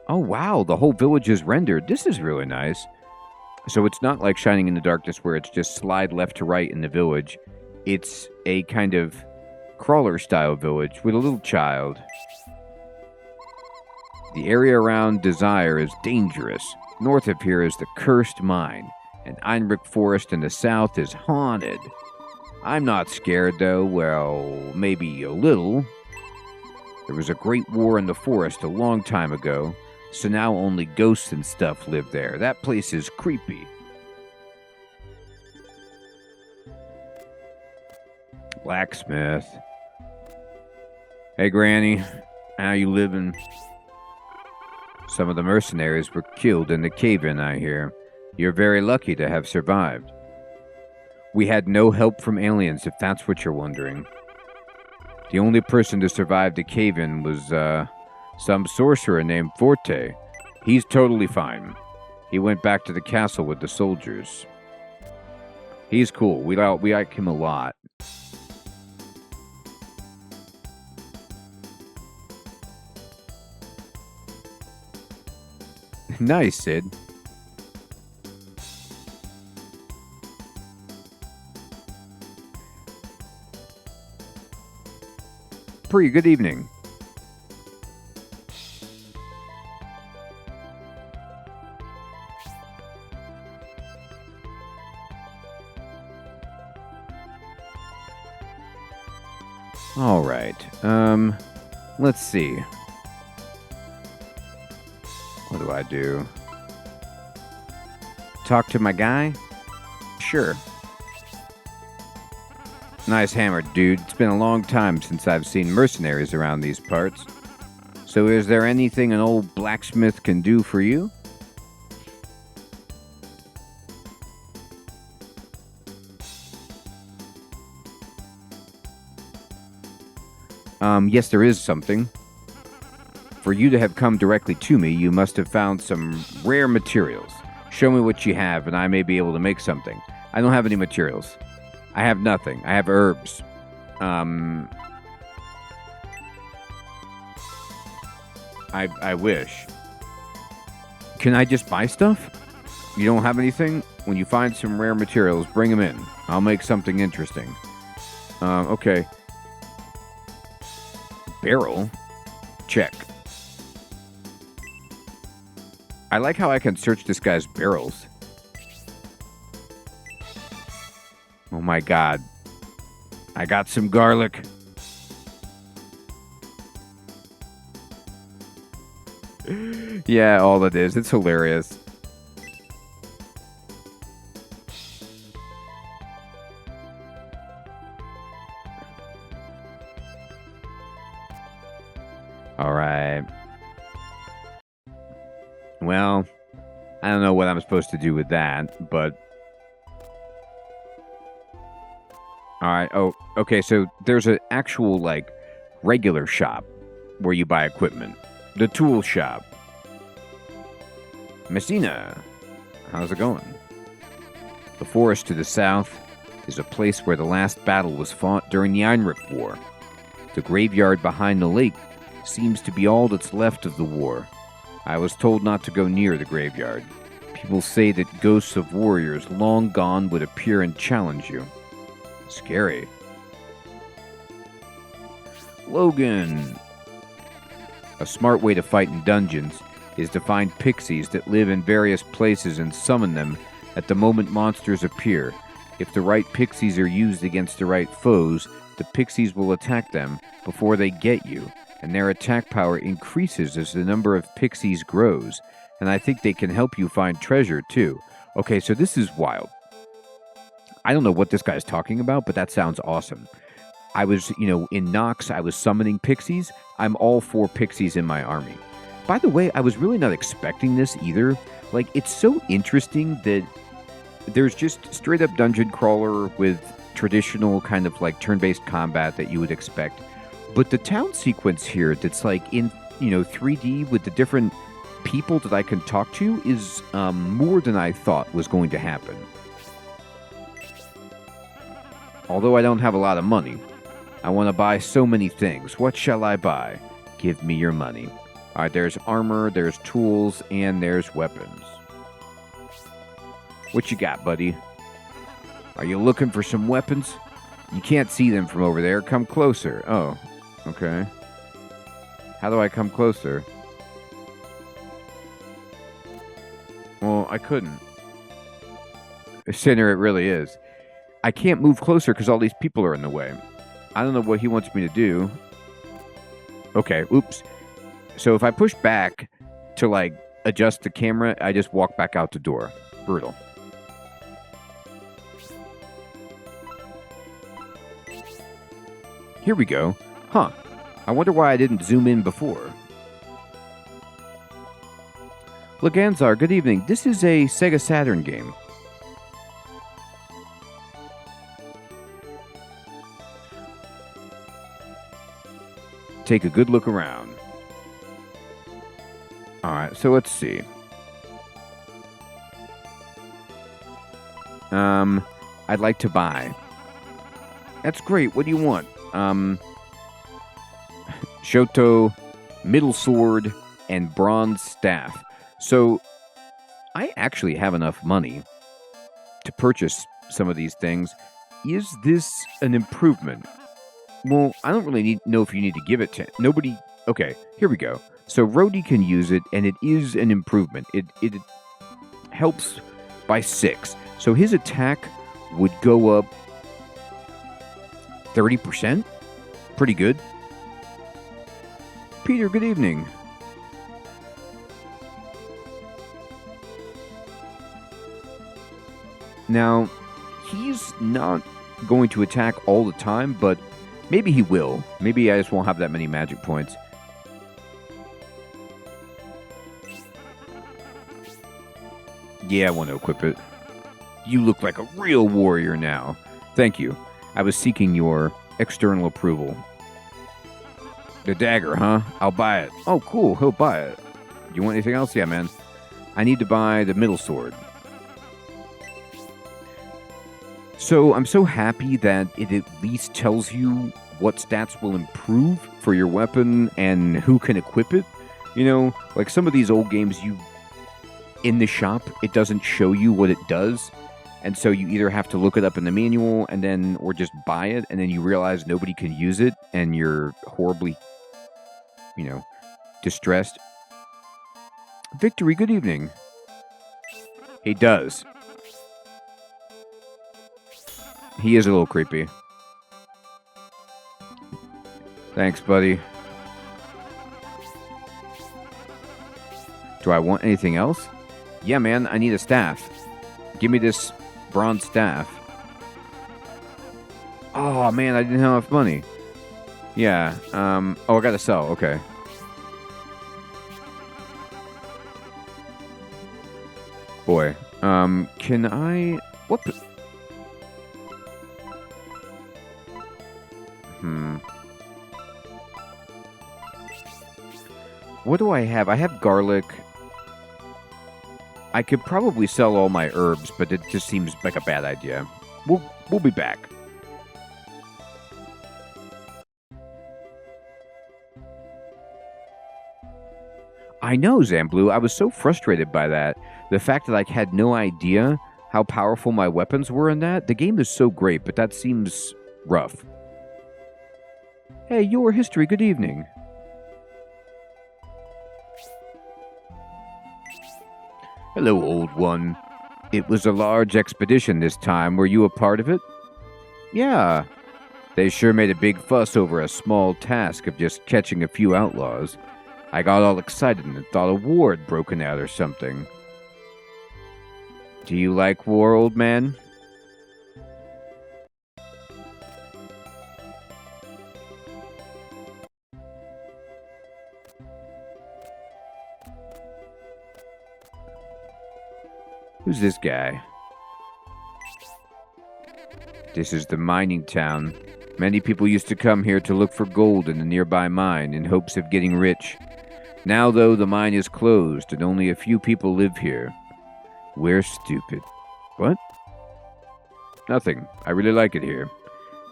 Oh, wow. The whole village is rendered. This is really nice. So it's not like Shining in the Darkness where it's just slide left to right in the village. It's a kind of crawler-style village with a little child. The area around Desire is dangerous. North of here is the Cursed Mine, and Einrich Forest in the south is haunted. I'm not scared, though. Well, maybe a little. There was a great war in the forest a long time ago, so now only ghosts and stuff live there. That place is creepy. Blacksmith. Hey, Granny. How you living? Some of the mercenaries were killed in the cave-in, I hear. You're very lucky to have survived. We had no help from aliens, if that's what you're wondering. The only person to survive the cave-in was, some sorcerer named Forte. He's totally fine. He went back to the castle with the soldiers. He's cool. We like him a lot. Nice, Sid. Pre, good evening. All right. Let's see. What do I do? Talk to my guy? Sure. Nice hammer, dude. It's been a long time since I've seen mercenaries around these parts. So is there anything an old blacksmith can do for you? Yes, there is something. For you to have come directly to me, you must have found some rare materials. Show me what you have, and I may be able to make something. I don't have any materials. I have nothing. I have herbs. I wish. Can I just buy stuff? You don't have anything? When you find some rare materials, bring them in. I'll make something interesting. Okay. Barrel? Check. I like how I can search this guy's barrels. Oh my god. I got some garlic. Yeah, all it is. It's hilarious. All right. Well, I don't know what I'm supposed to do with that, but... Alright, oh, okay, so there's an actual, like, regular shop where you buy equipment. The tool shop. Messina, how's it going? The forest to the south is a place where the last battle was fought during the Einrich War. The graveyard behind the lake seems to be all that's left of the war. I was told not to go near the graveyard. People say that ghosts of warriors long gone would appear and challenge you. Scary. Logan. A smart way to fight in dungeons is to find pixies that live in various places and summon them at the moment monsters appear. If the right pixies are used against the right foes, the pixies will attack them before they get you, and their attack power increases as the number of pixies grows. And I think they can help you find treasure, too. Okay, so this is wild. I don't know what this guy's talking about, but that sounds awesome. I was, in Nox, I was summoning pixies. I'm all for pixies in my army. By the way, I was really not expecting this either. Like, it's so interesting that there's just straight up dungeon crawler with traditional kind of like turn-based combat that you would expect. But the town sequence here that's like in, 3D with the different people that I can talk to is more than I thought was going to happen. Although I don't have a lot of money. I want to buy so many things. What shall I buy? Give me your money. All right, there's armor, there's tools, and there's weapons. What you got, buddy? Are you looking for some weapons? You can't see them from over there. Come closer. Oh, okay. How do I come closer? Well, I couldn't. Sinner it really is. I can't move closer because all these people are in the way. I don't know what he wants me to do. Okay, oops. So if I push back to, like, adjust the camera, I just walk back out the door. Brutal. Here we go. Huh. I wonder why I didn't zoom in before. Laganzar, good evening. This is a Sega Saturn game. Take a good look around. Alright, so let's see. I'd like to buy. That's great. What do you want? Shoto, middle sword, and bronze staff. So, I actually have enough money to purchase some of these things. Is this an improvement? Well, I don't really know if you need to give it to nobody. Okay, here we go. So Rhodey can use it, and it is an improvement. It helps by 6. So his attack would go up 30%. Pretty good. Peter, good evening. Now, he's not going to attack all the time, but maybe he will. Maybe I just won't have that many magic points. Yeah, I want to equip it. You look like a real warrior now. Thank you. I was seeking your external approval. The dagger, huh? I'll buy it. Oh, cool. He'll buy it. You want anything else? Yeah, man. I need to buy the middle sword. So I'm so happy that it at least tells you what stats will improve for your weapon and who can equip it. You know, like some of these old games, in the shop, it doesn't show you what it does. And so you either have to look it up in the manual or just buy it, and then you realize nobody can use it, and you're horribly, distressed. Victory, good evening. He does. He is a little creepy. Thanks, buddy. Do I want anything else? Yeah, man, I need a staff. Give me this bronze staff. Oh, man, I didn't have enough money. Yeah, I gotta sell, okay. Boy, can I... What the... What do I have? I have garlic. I could probably sell all my herbs, but it just seems like a bad idea. We'll be back. I know, Zamblu. I was so frustrated by that. The fact that I had no idea how powerful my weapons were in that. The game is so great, but that seems rough. Hey, your history, good evening. Hello, old one. It was a large expedition this time. Were you a part of it? Yeah. They sure made a big fuss over a small task of just catching a few outlaws. I got all excited and thought a war had broken out or something. Do you like war, old man? Who's this guy? This is the mining town. Many people used to come here to look for gold in the nearby mine in hopes of getting rich. Now, though, the mine is closed and only a few people live here. We're stupid. What? Nothing. I really like it here.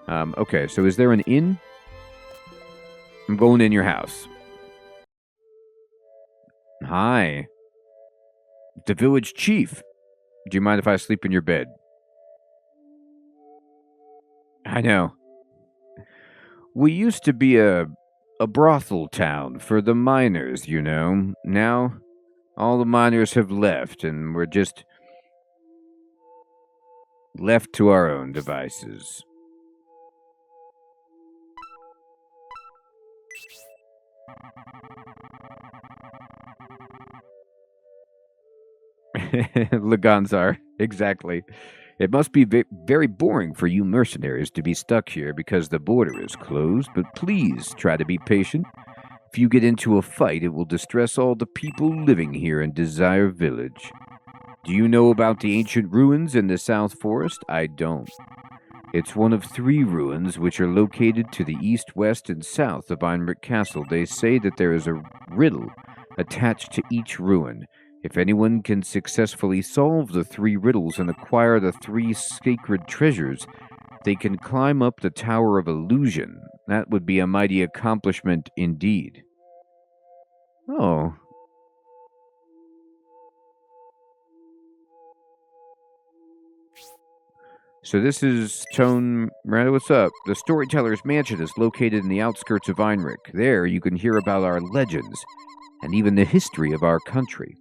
Okay, so is there an inn? I'm going in your house. Hi. The village chief. Do you mind if I sleep in your bed? I know. We used to be a brothel town for the miners, you know. Now, all the miners have left, and we're just left to our own devices. Laganzar, exactly. It must be very boring for you mercenaries to be stuck here because the border is closed, but please try to be patient. If you get into a fight, it will distress all the people living here in Desire Village. Do you know about the ancient ruins in the South Forest? I don't. It's one of 3 ruins which are located to the east, west, and south of Einrick Castle. They say that there is a riddle attached to each ruin. If anyone can successfully solve the 3 riddles and acquire the 3 sacred treasures, they can climb up the Tower of Illusion. That would be a mighty accomplishment indeed. Oh. So this is Tone Miranda, what's up? The Storyteller's Mansion is located in the outskirts of Einrick. There you can hear about our legends and even the history of our country.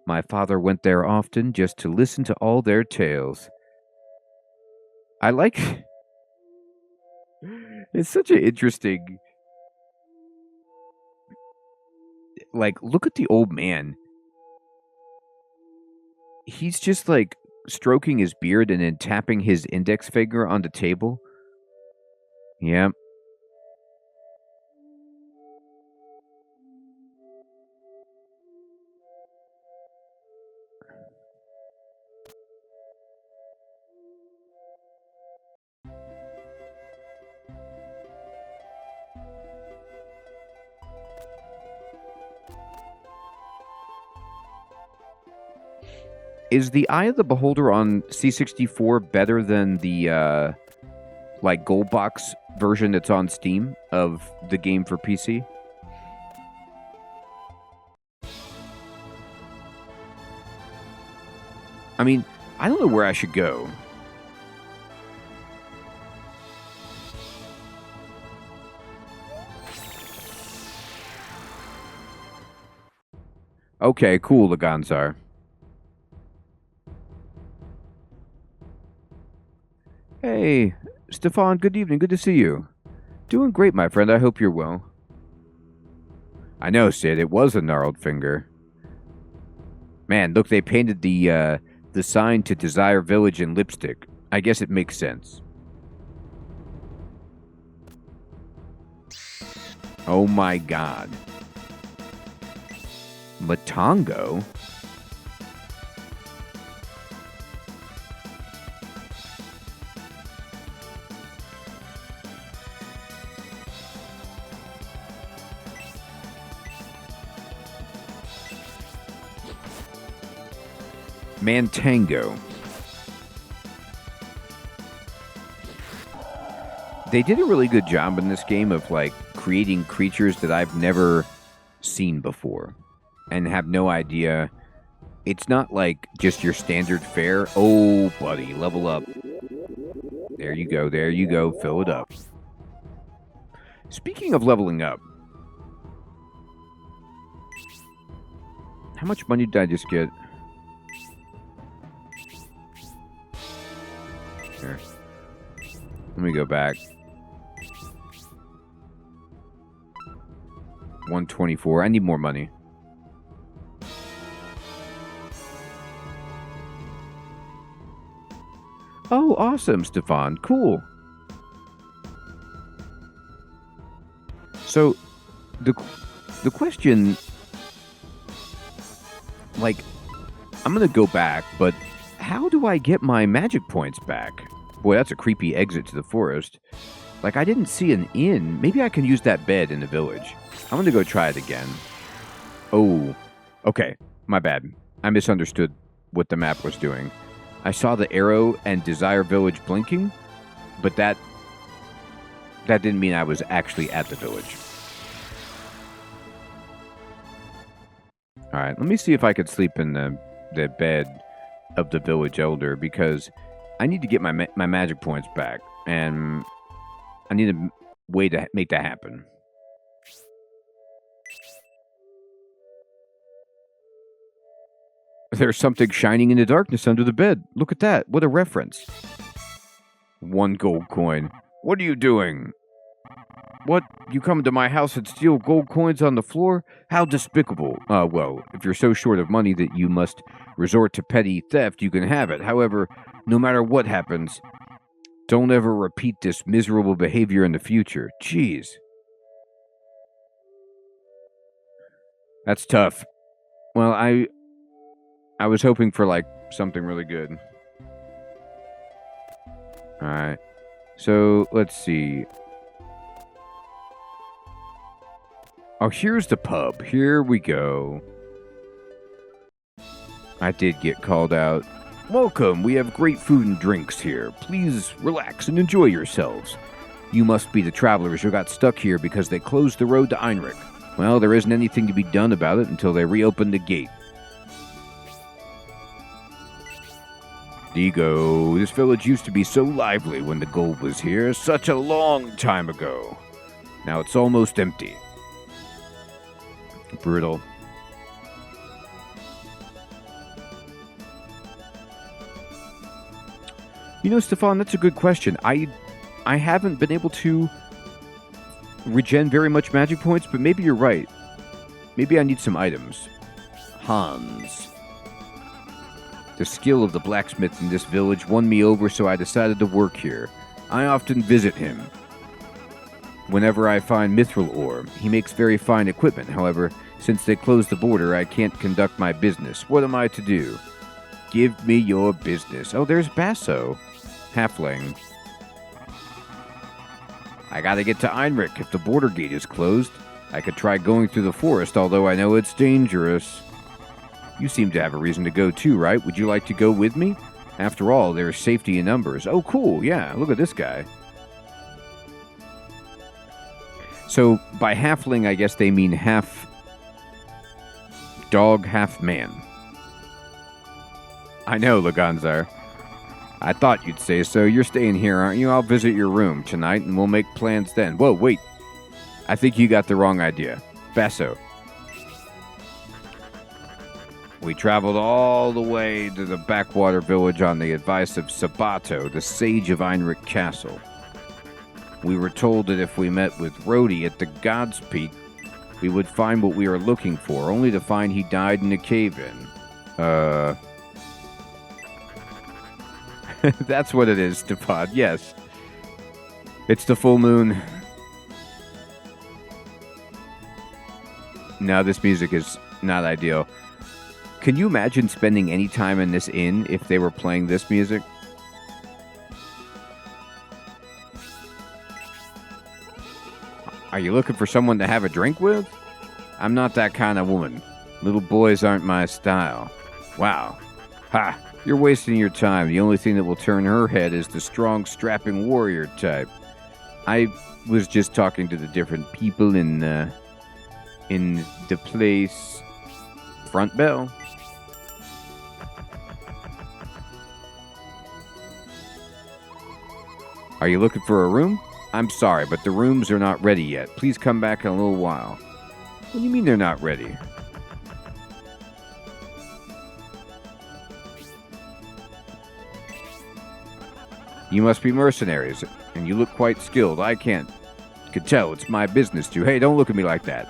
My father went there often just to listen to all their tales. I like... It's such an interesting... Like, look at the old man. He's just, like, stroking his beard and then tapping his index finger on the table. Yep. Is the Eye of the Beholder on C64 better than the, like, gold box version that's on Steam of the game for PC? I mean, I don't know where I should go. Okay, cool, Laganzar. Hey, Stefan, good evening. Good to see you. Doing great, my friend. I hope you're well. I know, Sid. It was a gnarled finger. Man, look, they painted the sign to Desire Village in lipstick. I guess it makes sense. Oh my god. Matango? Mantango. They did a really good job in this game of, like, creating creatures that I've never seen before and have no idea. It's not like just your standard fare. Oh, buddy, level up. There you go, there you go. Fill it up. Speaking of leveling up, how much money did I just get? Here. Let me go back. 124. I need more money. Oh, awesome, Stefan. Cool. So, the question, like, I'm going to go back, but how do I get my magic points back? Boy, that's a creepy exit to the forest. Like, I didn't see an inn. Maybe I can use that bed in the village. I'm gonna go try it again. Oh, okay. My bad. I misunderstood what the map was doing. I saw the arrow and Desire Village blinking, but that didn't mean I was actually at the village. All right, let me see if I could sleep in the bed of the village elder, because I need to get my magic points back, and I need a way to make that happen. There's something shining in the darkness under the bed. Look at that. What a reference. 1 gold coin. What are you doing? What? You come to my house and steal gold coins on the floor? How despicable. Well, if you're so short of money that you must resort to petty theft, you can have it. However, no matter what happens, don't ever repeat this miserable behavior in the future. Jeez. That's tough. Well, I was hoping for, like, something really good. Alright. So, let's see. Oh, here's the pub. Here we go. I did get called out. Welcome. We have great food and drinks here. Please relax and enjoy yourselves. You must be the travelers who got stuck here because they closed the road to Einrich. Well, there isn't anything to be done about it until they reopen the gate. Digo, this village used to be so lively when the gold was here, such a long time ago. Now it's almost empty. Brutal. You know, Stefan, that's a good question. I haven't been able to regen very much magic points, but maybe you're right. Maybe I need some items. Hans. The skill of the blacksmith in this village won me over, so I decided to work here. I often visit him. Whenever I find mithril ore, he makes very fine equipment. However, since they closed the border, I can't conduct my business. What am I to do? Give me your business. Oh, there's Basso. Halfling. I gotta get to Einrich. If the border gate is closed, I could try going through the forest, although I know it's dangerous. You seem to have a reason to go too, right? Would you like to go with me? After all, there's safety in numbers. Oh, cool. Yeah, look at this guy. So, by halfling, I guess they mean half dog, half man. I know, Laganzar. I thought you'd say so. You're staying here, aren't you? I'll visit your room tonight, and we'll make plans then. Whoa, wait. I think you got the wrong idea. Basso. We traveled all the way to the backwater village on the advice of Sabato, the sage of Einrich Castle. We were told that if we met with Rhodey at the God's Peak, we would find what we were looking for, only to find he died in a cave-in. That's what it is, Stefan. Yes. It's the full moon. No, this music is not ideal. Can you imagine spending any time in this inn if they were playing this music? Are you looking for someone to have a drink with? I'm not that kind of woman. Little boys aren't my style. Wow. Ha! You're wasting your time. The only thing that will turn her head is the strong, strapping warrior type. I was just talking to the different people in the place. Front bell? Are you looking for a room? I'm sorry, but the rooms are not ready yet. Please come back in a little while. What do you mean they're not ready? You must be mercenaries, and you look quite skilled. I could tell it's my business to. Hey, don't look at me like that.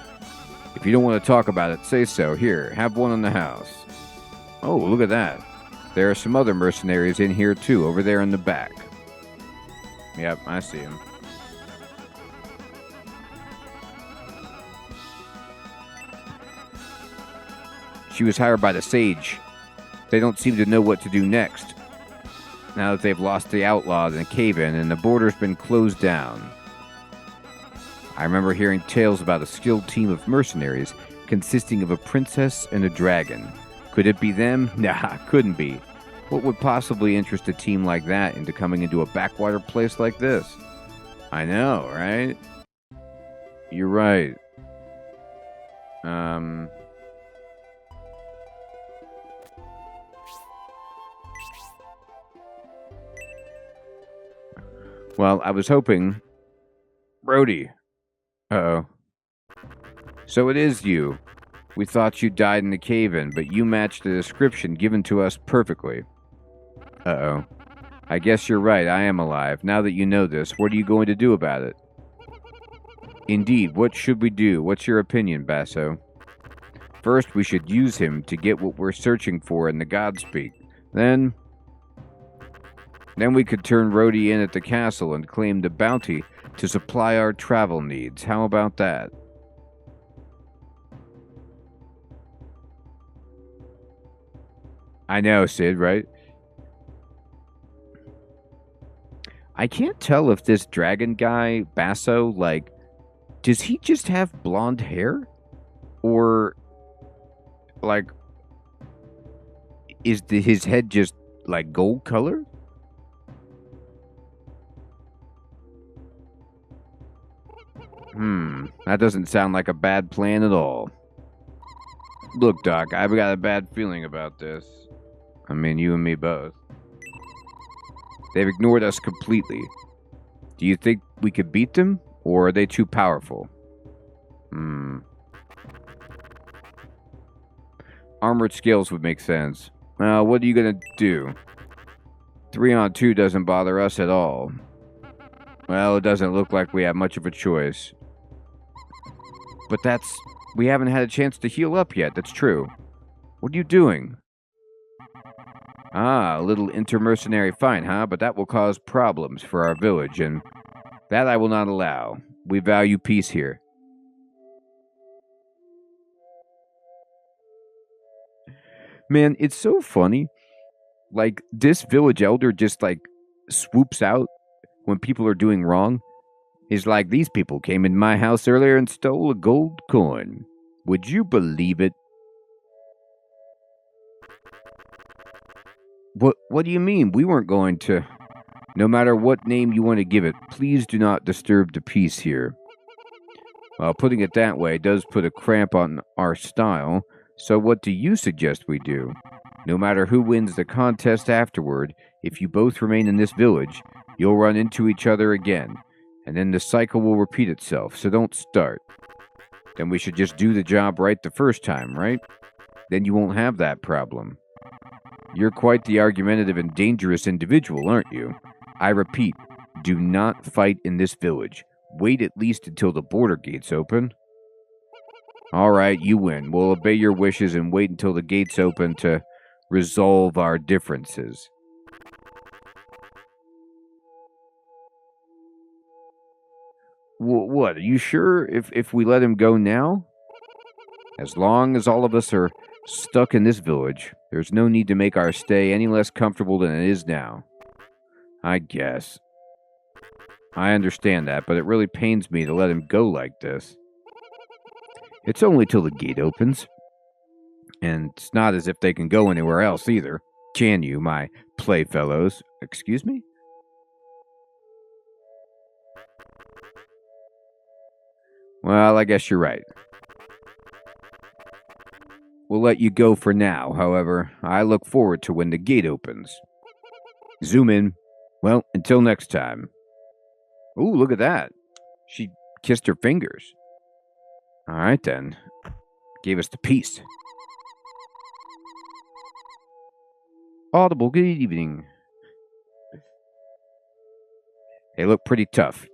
If you don't want to talk about it, say so. Here, have one in the house. Oh, look at that. There are some other mercenaries in here, too, over there in the back. Yep, I see him. She was hired by the sage. They don't seem to know what to do next. now that they've lost the outlaw in the cave-in and the border's been closed down. I remember hearing tales about a skilled team of mercenaries consisting of a princess and a dragon. Could it be them? Nah, couldn't be. What would possibly interest a team like that into coming into a backwater place like this? I know, right? You're right. Well, I was hoping... Brody. Uh-oh. So it is you. We thought you died in the cave-in, but you matched the description given to us perfectly. Uh-oh. I guess you're right, I am alive. Now that you know this, what are you going to do about it? Indeed, what should we do? What's your opinion, Basso? First, we should use him to get what we're searching for in the Godspeak. Then we could turn Rhodey in at the castle and claim the bounty to supply our travel needs. How about that? I know, Sid, right? I can't tell if this dragon guy, Basso, like, does he just have blonde hair? Or, like, is his head just, like, gold color? That doesn't sound like a bad plan at all. Look, Doc, I've got a bad feeling about this. I mean, you and me both. They've ignored us completely. Do you think we could beat them, or are they too powerful? Armored scales would make sense. What are you gonna do? 3-on-2 doesn't bother us at all. Well, it doesn't look like we have much of a choice. But we haven't had a chance to heal up yet, that's true. What are you doing? Ah, a little intermercenary fight, huh? But that will cause problems for our village, and that I will not allow. We value peace here. Man, it's so funny. Like, this village elder just, like, swoops out when people are doing wrong. He's like, these people came in my house earlier and stole a gold coin. Would you believe it? What do you mean? We weren't going to... No matter what name you want to give it, please do not disturb the peace here. Well, putting it that way does put a cramp on our style, so what do you suggest we do? No matter who wins the contest afterward, if you both remain in this village, you'll run into each other again, and then the cycle will repeat itself, so don't start. Then we should just do the job right the first time, right? Then you won't have that problem. You're quite the argumentative and dangerous individual, aren't you? I repeat, do not fight in this village. Wait at least until the border gates open. All right, you win. We'll obey your wishes and wait until the gates open to resolve our differences. What? Are you sure if we let him go now? As long as all of us are stuck in this village, there's no need to make our stay any less comfortable than it is now. I guess. I understand that, but it really pains me to let him go like this. It's only till the gate opens. And it's not as if they can go anywhere else either. Can you, my playfellows? Excuse me? Well, I guess you're right. We'll let you go for now, however. I look forward to when the gate opens. Zoom in. Well, until next time. Ooh, look at that. She kissed her fingers. All right, then. Gave us the peace. Audible, good evening. They look pretty tough.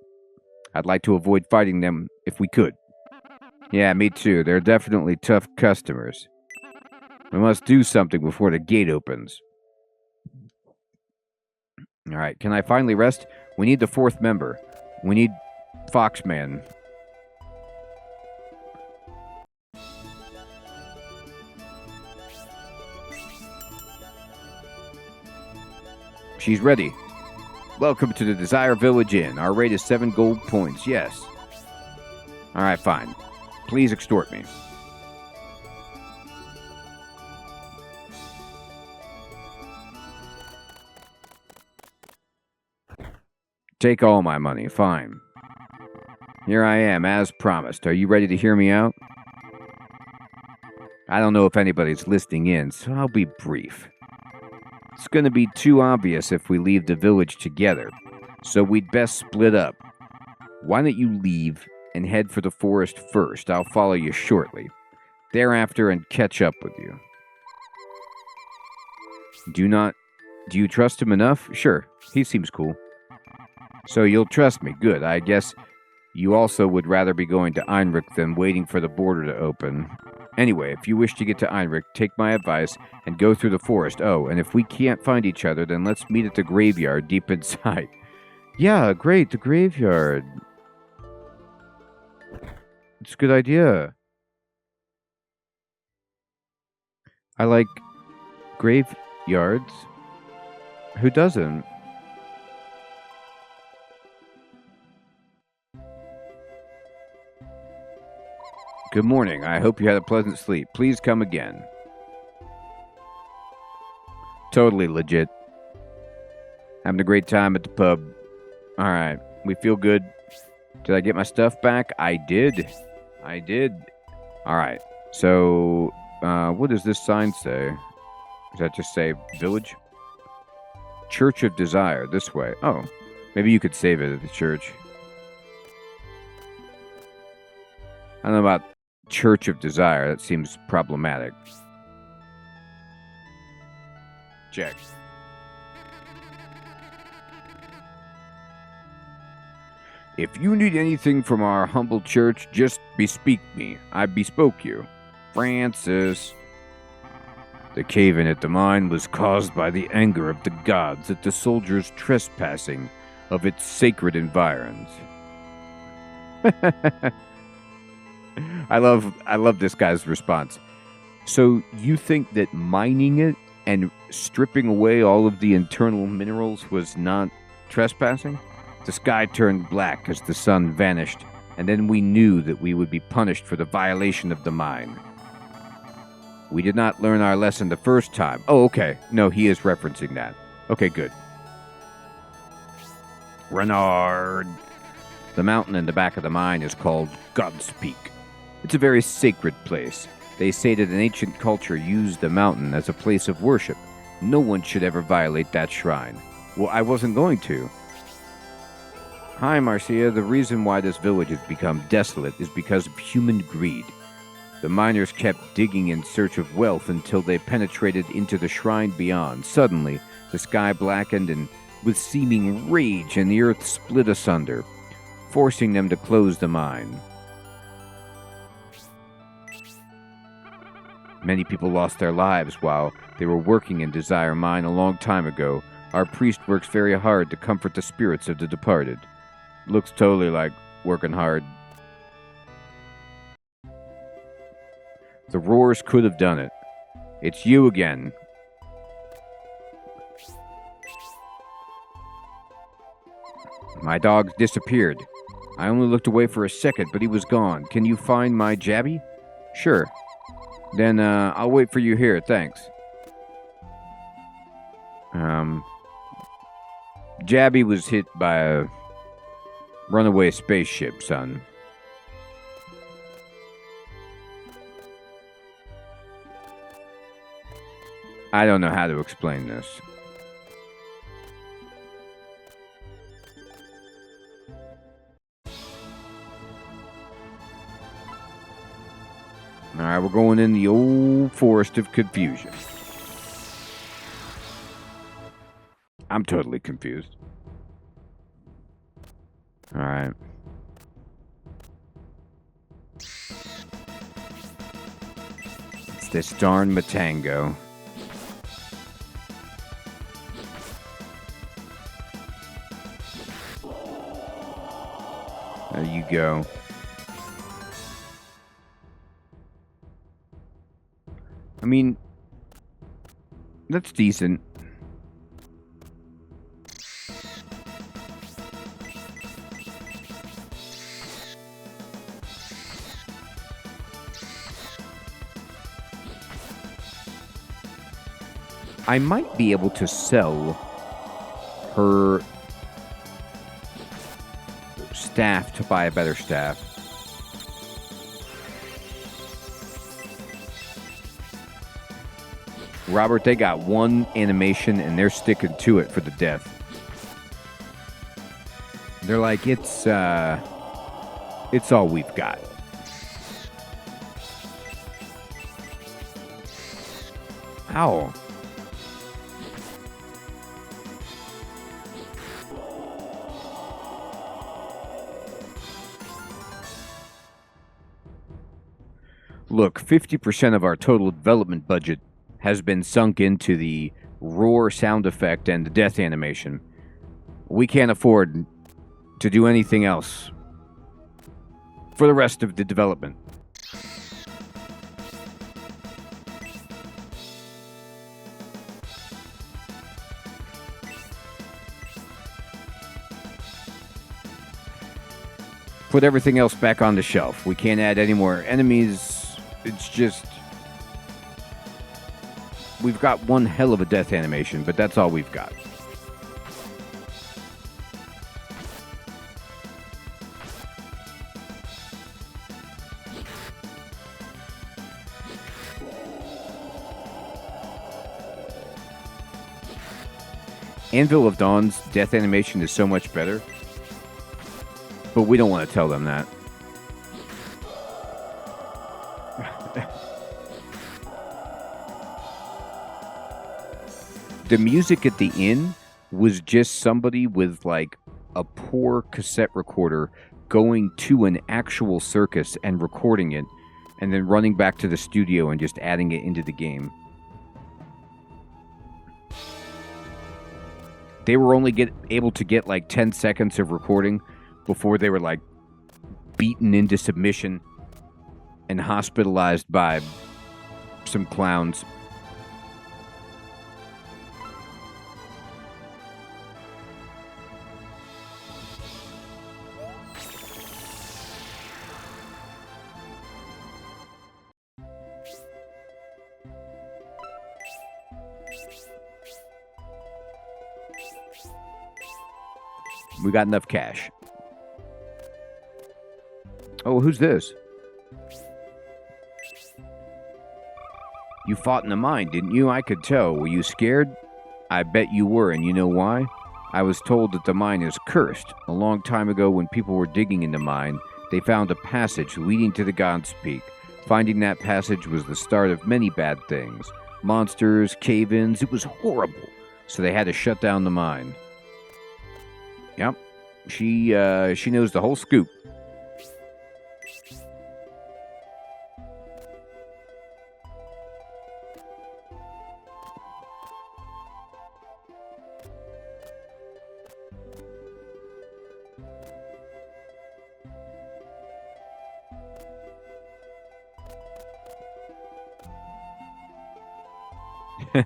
I'd like to avoid fighting them if we could. Yeah, me too. They're definitely tough customers. We must do something before the gate opens. Alright, can I finally rest? We need the fourth member. We need Foxman. She's ready. Welcome to the Desire Village Inn. Our rate is 7 gold points. Yes. Alright, fine. Please extort me. Take all my money. Fine. Here I am, as promised. Are you ready to hear me out? I don't know if anybody's listening in, so I'll be brief. It's going to be too obvious if we leave the village together, so we'd best split up. Why don't you leave and head for the forest first? I'll follow you shortly. Thereafter, and catch up with you. Do you trust him enough? Sure, he seems cool. So you'll trust me. Good. I guess you also would rather be going to Einrich than waiting for the border to open. Anyway, if you wish to get to Einrich, take my advice and go through the forest. Oh, and if we can't find each other, then let's meet at the graveyard deep inside. Yeah, great, the graveyard. It's a good idea. I like graveyards. Who doesn't? Good morning. I hope you had a pleasant sleep. Please come again. Totally legit. Having a great time at the pub. Alright. We feel good. Did I get my stuff back? I did. Alright. So, what does this sign say? Does that just say village? Church of Desire. This way. Oh. Maybe you could save it at the church. I don't know about Church of Desire. That seems problematic. Check. If you need anything from our humble church, just bespeak me. I bespoke you. Francis. The cave-in at the mine was caused by the anger of the gods at the soldiers' trespassing of its sacred environs. I love this guy's response. So you think that mining it and stripping away all of the internal minerals was not trespassing? The sky turned black as the sun vanished, and then we knew that we would be punished for the violation of the mine. We did not learn our lesson the first time. Oh, okay. No, he is referencing that. Okay, good. Renard. The mountain in the back of the mine is called God's Peak. It's a very sacred place. They say that an ancient culture used the mountain as a place of worship. No one should ever violate that shrine. Well, I wasn't going to. Hi, Marcia. The reason why this village has become desolate is because of human greed. The miners kept digging in search of wealth until they penetrated into the shrine beyond. Suddenly, the sky blackened and, with seeming rage, and the earth split asunder, forcing them to close the mine. Many people lost their lives while they were working in Desire Mine a long time ago. Our priest works very hard to comfort the spirits of the departed. Looks totally like working hard. The roars could have done it. It's you again. My dog disappeared. I only looked away for a second, but he was gone. Can you find my Jabby? Sure. Then, I'll wait for you here, thanks. Jabby was hit by a runaway spaceship, son. I don't know how to explain this. Alright, we're going in the old forest of confusion. I'm totally confused. Alright. It's this darn Matango. There you go. I mean, that's decent. I might be able to sell her staff to buy a better staff. Robert, they got one animation and they're sticking to it for the death. They're like, it's all we've got. Ow. Look, 50% of our total development budget has been sunk into the roar sound effect and the death animation. We can't afford to do anything else for the rest of the development. Put everything else back on the shelf. We can't add any more enemies. It's just... We've got one hell of a death animation, but that's all we've got. Anvil of Dawn's death animation is so much better, but we don't want to tell them that. The music at the inn was just somebody with like a poor cassette recorder going to an actual circus and recording it and then running back to the studio and just adding it into the game. They were only able to get like 10 seconds of recording before they were like beaten into submission and hospitalized by some clowns. We got enough cash. Oh, who's this? You fought in the mine, didn't you? I could tell. Were you scared? I bet you were, and you know why? I was told that the mine is cursed. A long time ago, when people were digging in the mine, they found a passage leading to the God's Peak. Finding that passage was the start of many bad things. Monsters, cave-ins, it was horrible. So they had to shut down the mine. Yep, she knows the whole scoop.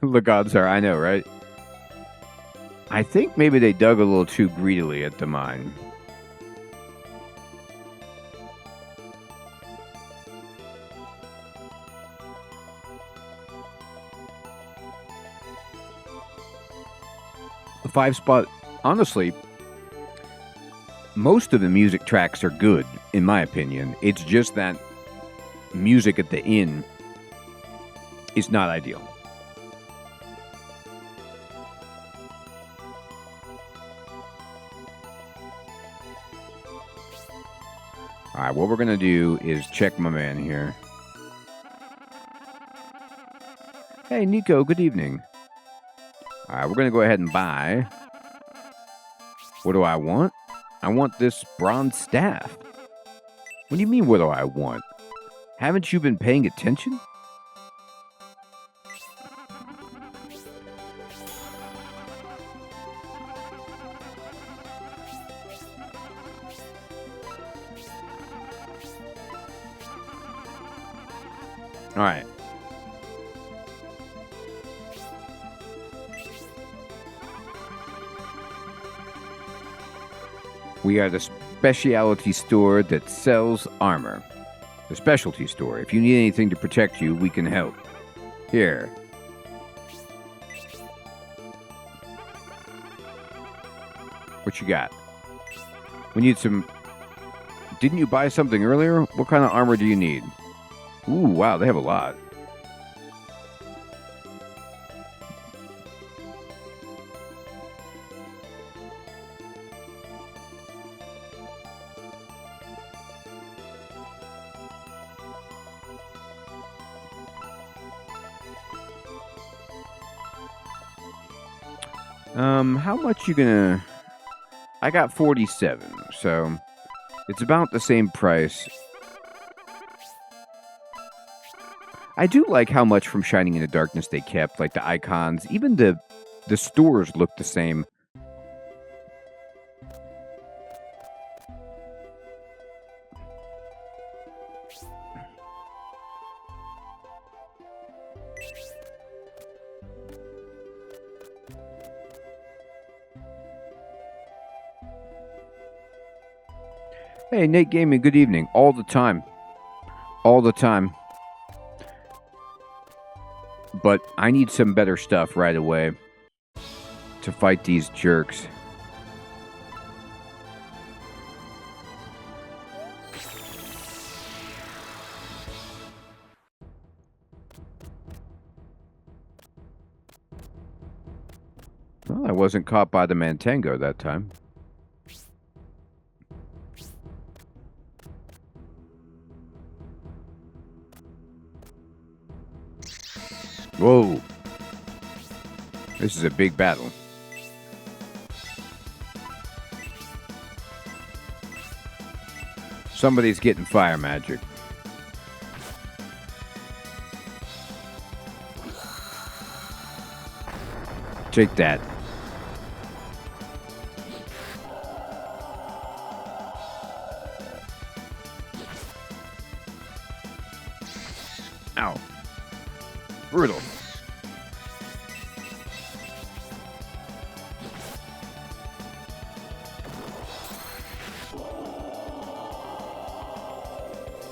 The gods are, I know, right? I think maybe they dug a little too greedily at the mine. The 5-spot, honestly, most of the music tracks are good, in my opinion. It's just that music at the inn is not ideal. Alright, what we're going to do is check my man here. Hey, Nico, good evening. Alright, we're going to go ahead and buy. What do I want? I want this bronze staff. What do you mean, what do I want? Haven't you been paying attention? All right. We are the specialty store that sells armor. The specialty store. If you need anything to protect you, we can help. Here. What you got? We need some... Didn't you buy something earlier? What kind of armor do you need? Ooh, wow, they have a lot. How much you gonna... I got 47, so it's about the same price. I do like how much from Shining in the Darkness they kept, like the icons. Even the stores look the same. Hey, Nate Gaming, good evening. All the time. All the time. But I need some better stuff right away to fight these jerks. Well, I wasn't caught by the Mantango that time. Whoa. This is a big battle. Somebody's getting fire magic. Take that. Ow. Brutal.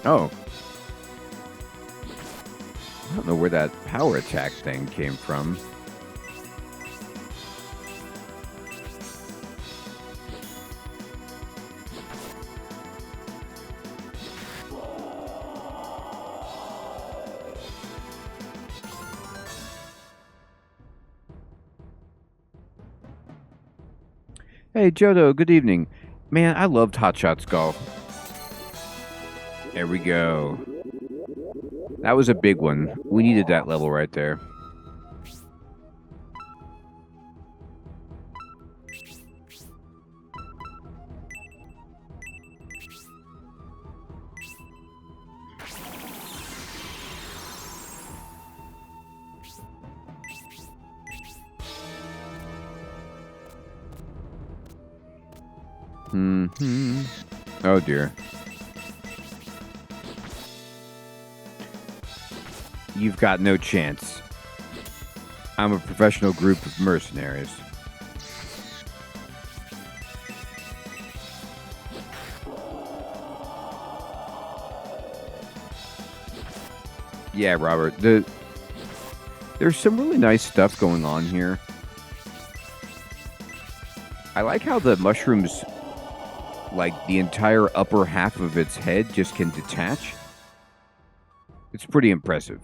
Oh. I don't know where that power attack thing came from. Hey, Jodo, good evening. Man, I loved Hot Shots Golf. There we go. That was a big one. We needed that level right there. Oh dear. You've got no chance. I'm a professional group of mercenaries. Yeah, Robert. There's some really nice stuff going on here. I like how the mushrooms, like the entire upper half of its head just can detach. It's pretty impressive.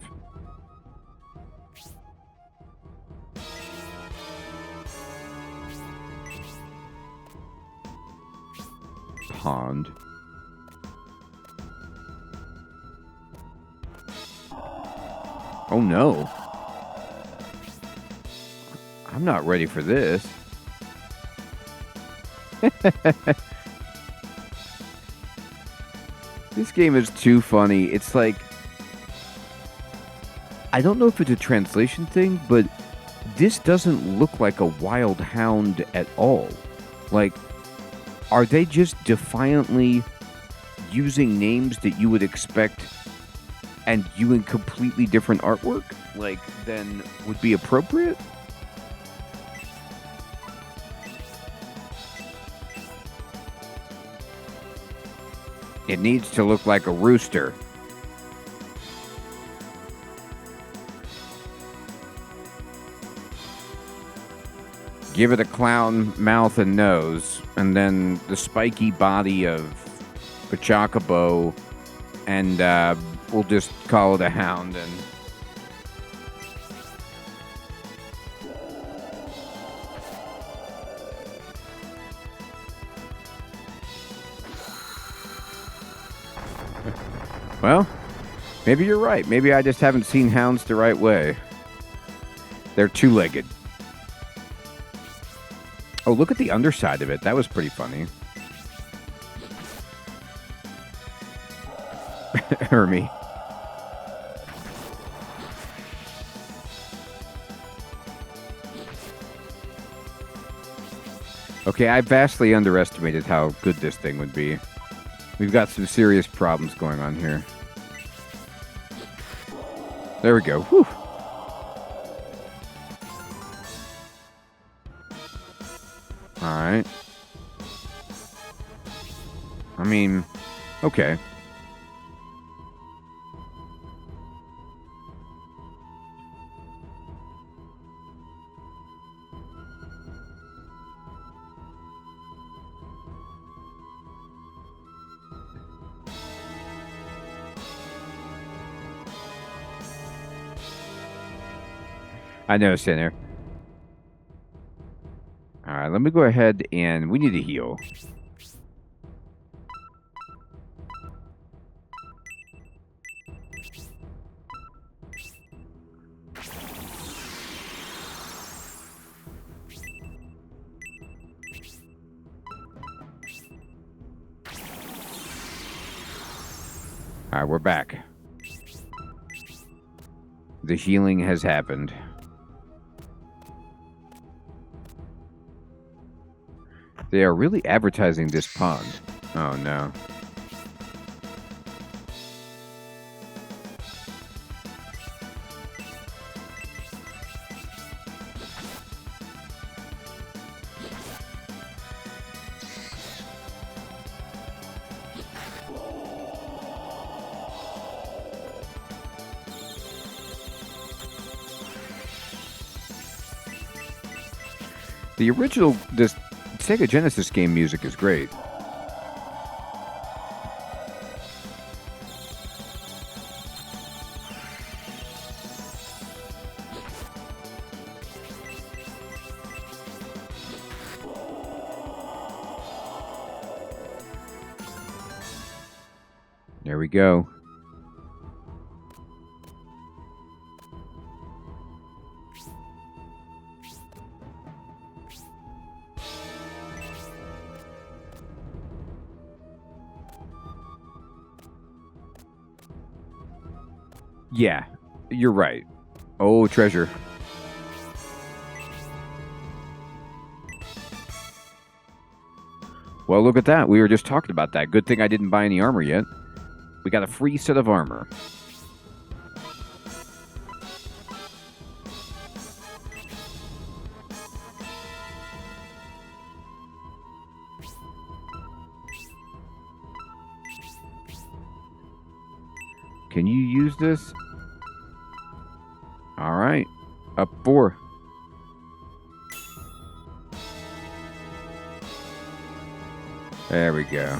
Pond. Oh no. I'm not ready for this. This game is too funny. It's like, I don't know if it's a translation thing, but this doesn't look like a wild hound at all. Like, are they just defiantly using names that you would expect and using completely different artwork, like, than would be appropriate? It needs to look like a rooster. Give it a clown mouth and nose, and then the spiky body of a chocobo, and we'll just call it a hound. And well, maybe you're right. Maybe I just haven't seen hounds the right way. They're two-legged. Oh, look at the underside of it. That was pretty funny. Hermie. Okay, I vastly underestimated how good this thing would be. We've got some serious problems going on here. There we go. Whew. Alright. I mean, okay. I know, Sinner. Alright, let me go ahead and we need to heal. Alright, we're back. The healing has happened. They are really advertising this pond. Oh, no. The original, this Sega Genesis game music is great. There we go. Yeah, you're right. Oh, treasure. Well, look at that. We were just talking about that. Good thing I didn't buy any armor yet. We got a free set of armor. Can you use this? All right. Up 4. There we go.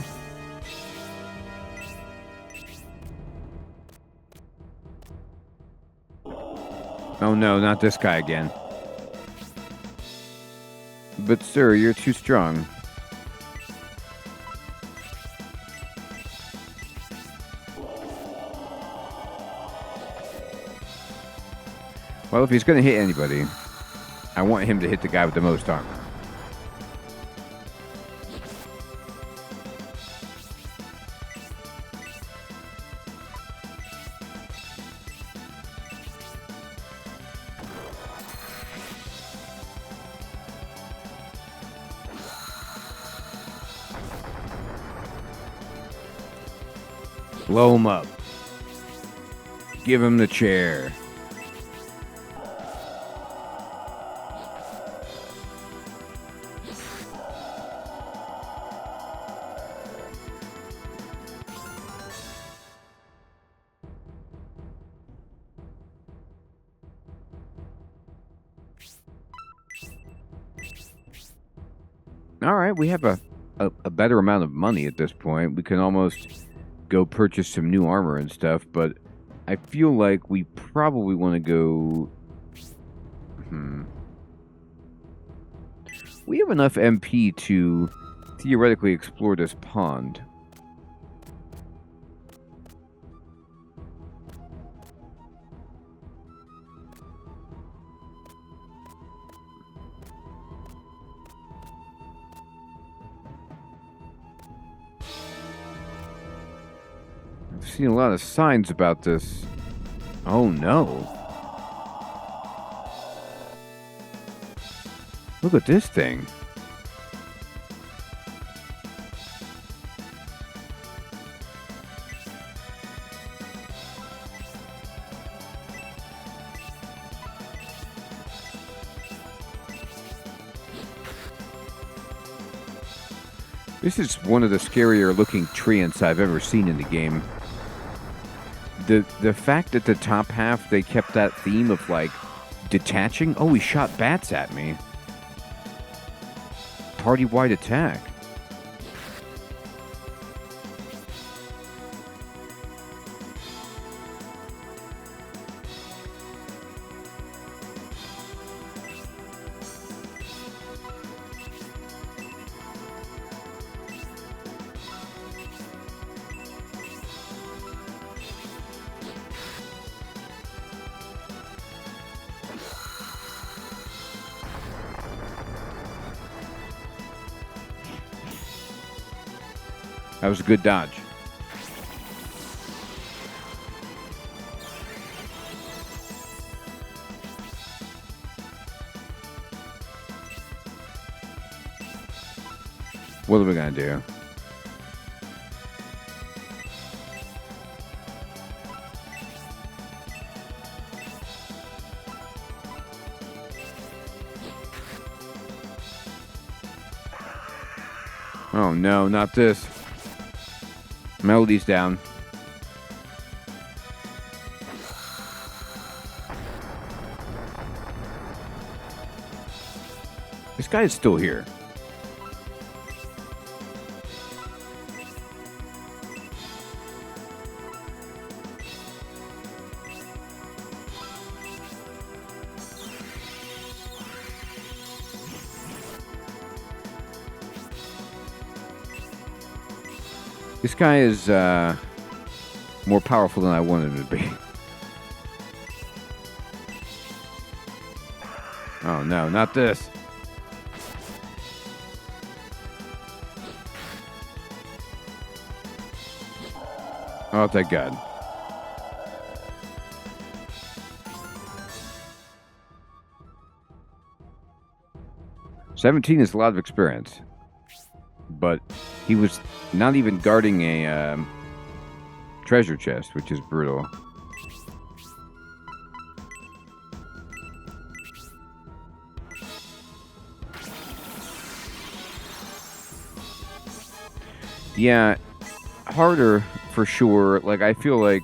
Oh no, not this guy again. But sir, you're too strong. Well, if he's going to hit anybody, I want him to hit the guy with the most armor. Blow him up. Give him the chair. All right, we have a better amount of money at this point. We can almost go purchase some new armor and stuff, but I feel like we probably want to go... We have enough MP to theoretically explore this pond. I've seen a lot of signs about this. Oh no. Look at this thing. This is one of the scarier looking treants I've ever seen in the game. The fact that the top half, they kept that theme of, like, detaching. Oh, he shot bats at me. Party-wide attack. That was a good dodge. What are we gonna do? Oh no, not this. Melody's down. This guy is still here. This guy is more powerful than I wanted him to be. Oh no, not this. Oh, thank God. $17 is a lot of experience. But he was not even guarding a treasure chest, which is brutal. Yeah, harder for sure. Like, I feel like,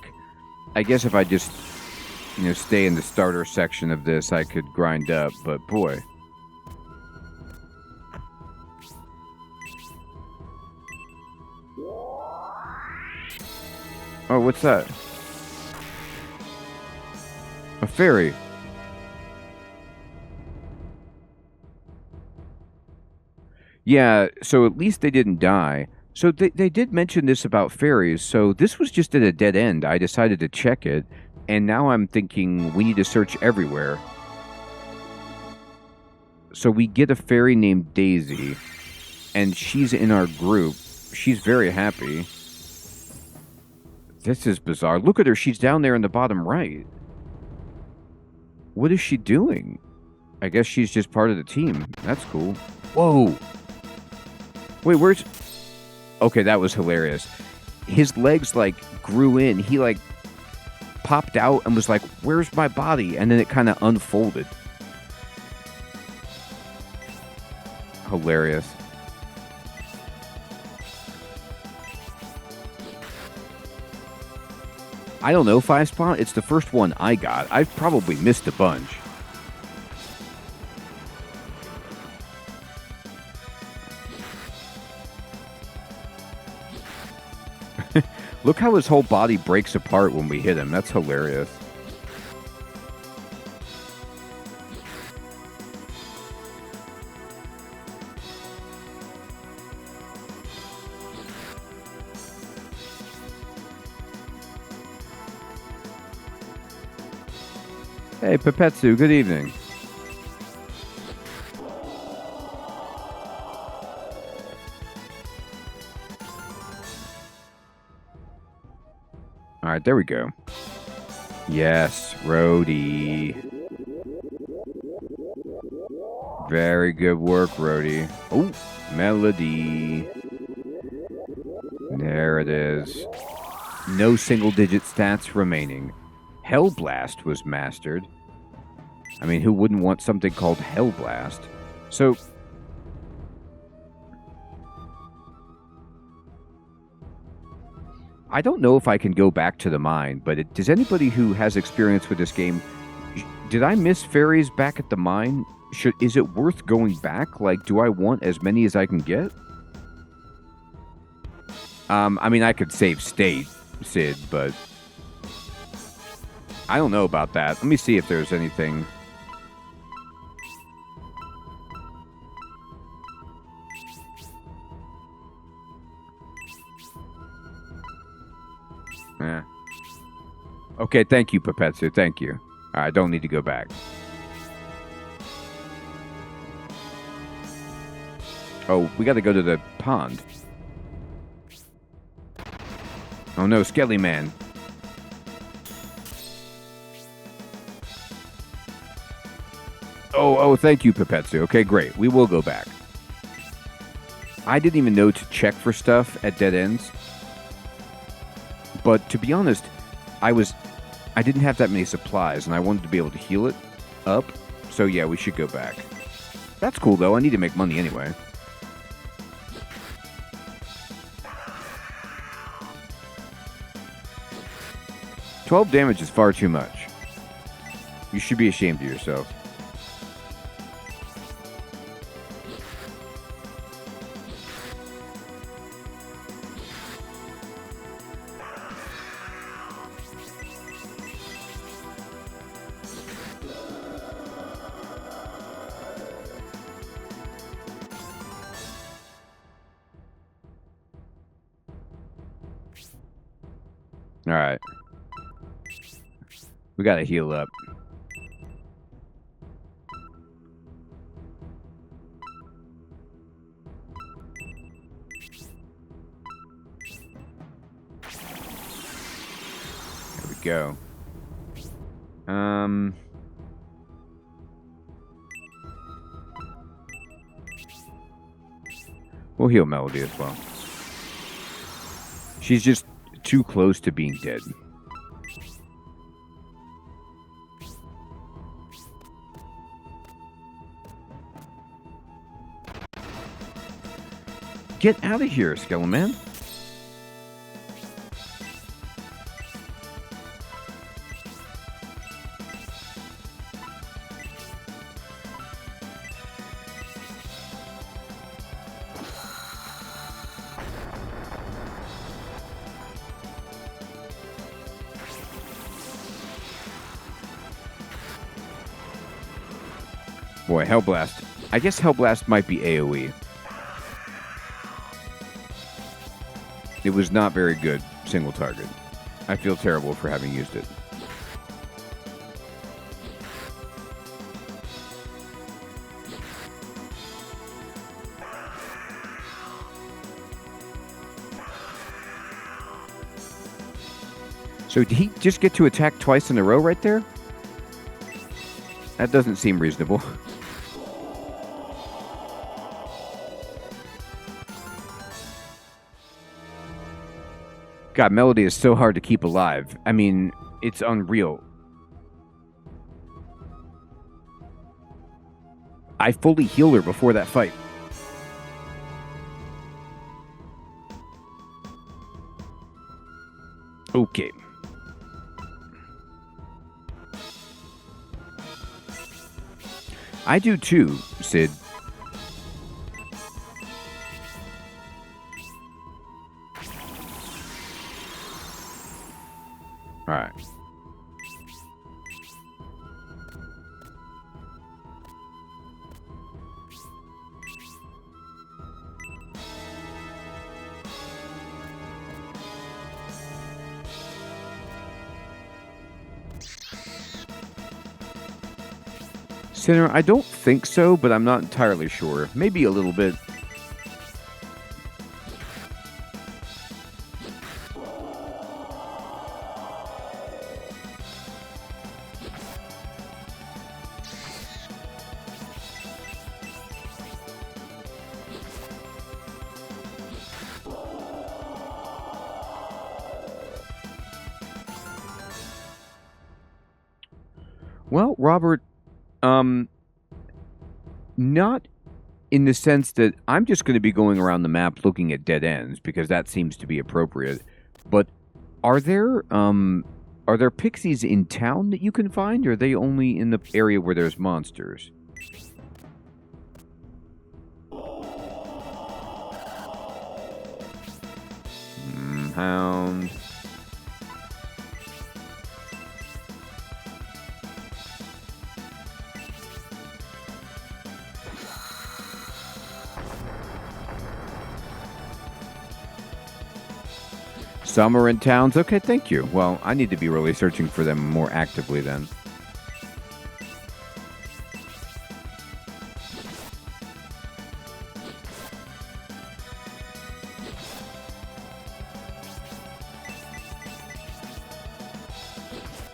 I guess if I just, stay in the starter section of this, I could grind up, but boy. Oh, what's that? A fairy. Yeah, so at least they didn't die. So they did mention this about fairies, so this was just at a dead end. I decided to check it, and now I'm thinking we need to search everywhere. So we get a fairy named Daisy, and she's in our group. She's very happy. This is bizarre. Look at her. She's down there in the bottom right. What is she doing? I guess she's just part of the team. That's cool. Whoa. Wait, where's... Okay, that was hilarious. His legs, like, grew in. He, like, popped out and was like, where's my body? And then it kind of unfolded. Hilarious. I don't know if I spawned. It's the first one I got. I've probably missed a bunch. Look how his whole body breaks apart when we hit him. That's hilarious. Hey, Pepetsu, good evening. All right, there we go. Yes, Rhodey. Very good work, Rhodey. Oh, Melody. There it is. No single-digit stats remaining. Hellblast was mastered. I mean, who wouldn't want something called Hellblast? So... I don't know if I can go back to the mine, but does anybody who has experience with this game... Did I miss fairies back at the mine? Is it worth going back? Like, do I want as many as I can get? I mean, I could save state, Sid, but... I don't know about that. Let me see if there's anything... Yeah. Okay, thank you, Pepetsu. Thank you. I don't need to go back. Oh, we got to go to the pond. Oh no, Skelly Man. Oh, thank you, Pepetsu. Okay, great. We will go back. I didn't even know to check for stuff at dead ends. But to be honest, I didn't have that many supplies, and I wanted to be able to heal it up. So yeah, we should go back. That's cool, though. I need to make money anyway. $12 damage is far too much. You should be ashamed of yourself. All right. We gotta heal up. There we go. We'll heal Melody as well. She's just too close to being dead. Get out of here, Skeleton Man. Boy, Hellblast. I guess Hellblast might be AoE. It was not very good single target. I feel terrible for having used it. So did he just get to attack twice in a row right there? That doesn't seem reasonable. God, Melody is so hard to keep alive. I mean, it's unreal. I fully healed her before that fight. Okay. I do too, Sid. All right. Sinner, I don't think so, but I'm not entirely sure. Maybe a little bit. Well, Robert, not in the sense that I'm just going to be going around the map looking at dead ends because that seems to be appropriate. But are there pixies in town that you can find, or are they only in the area where there's monsters? Hound. Some are in towns. Okay, thank you. Well, I need to be really searching for them more actively then.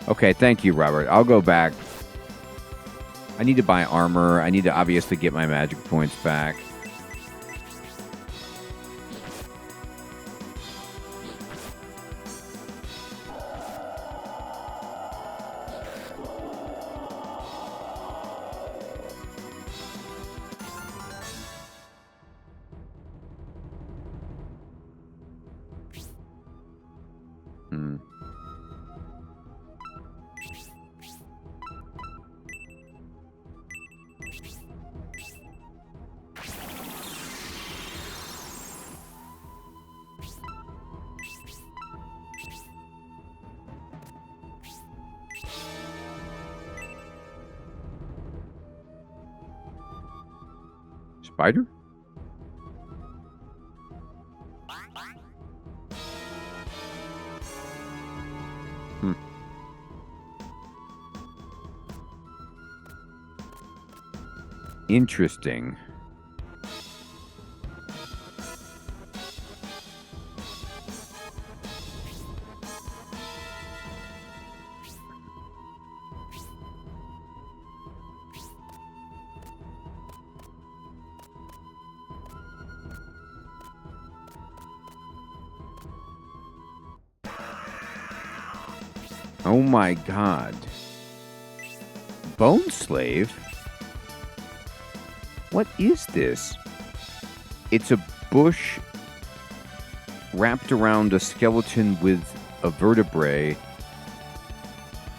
Okay, thank you, Robert. I'll go back. I need to buy armor. I need to obviously get my magic points back. Spider? Interesting. Oh my god. Bone slave? What is this? It's a bush wrapped around a skeleton with a vertebrae,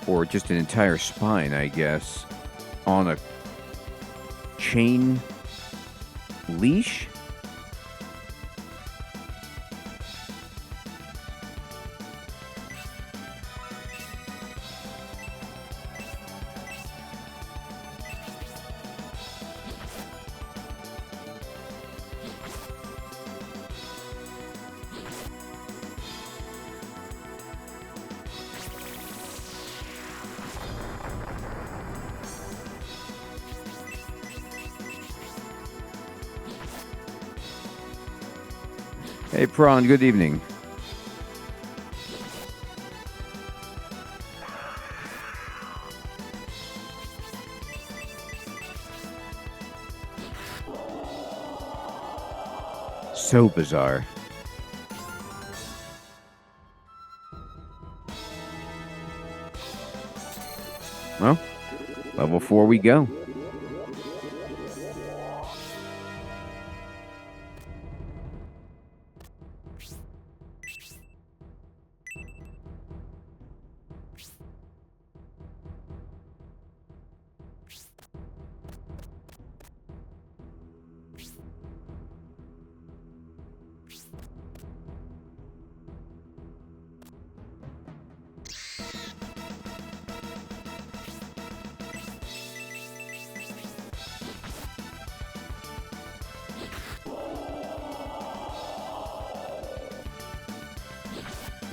or just an entire spine, I guess, on a chain leash? Hey, Prawn, good evening. So bizarre. Well, level 4 we go.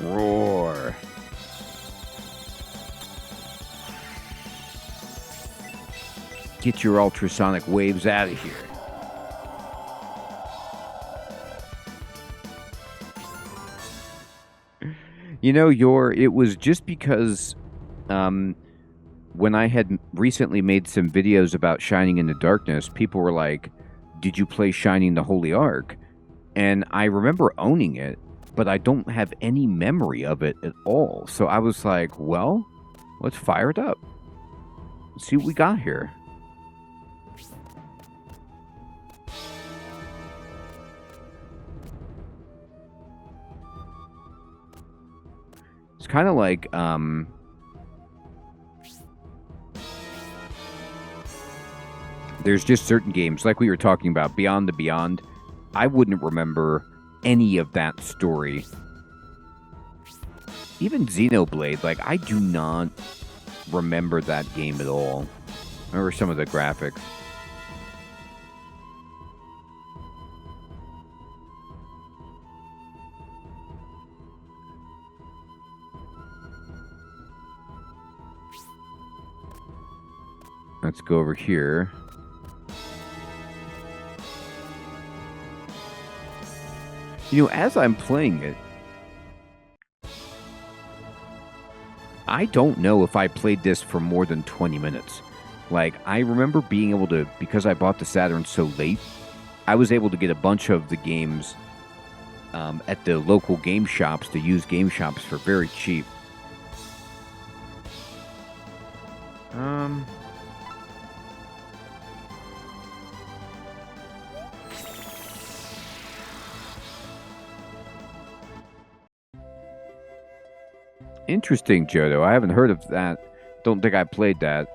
Roar. Get your ultrasonic waves out of here. You know, it was just because when I had recently made some videos about Shining in the Darkness, people were like, did you play Shining the Holy Ark? And I remember owning it, but I don't have any memory of it at all. So I was like, well, let's fire it up. Let's see what we got here. It's kind of like, there's just certain games, like we were talking about, Beyond the Beyond. I wouldn't remember any of that story. Even Xenoblade, like, I do not remember that game at all. I remember some of the graphics. Let's go over here. You know, as I'm playing it, I don't know if I played this for more than 20 minutes. Like, I remember being able to, because I bought the Saturn so late, I was able to get a bunch of the games at the local game shops, the used game shops, for very cheap. Interesting, Jodo. I haven't heard of that. Don't think I played that.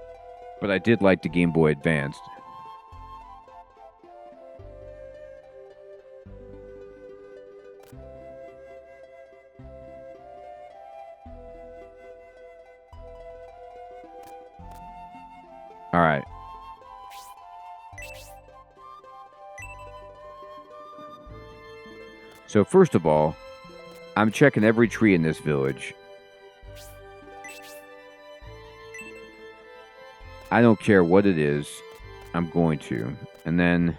But I did like the Game Boy Advance. All right. So first of all, I'm checking every tree in this village. I don't care what it is, I'm going to. And then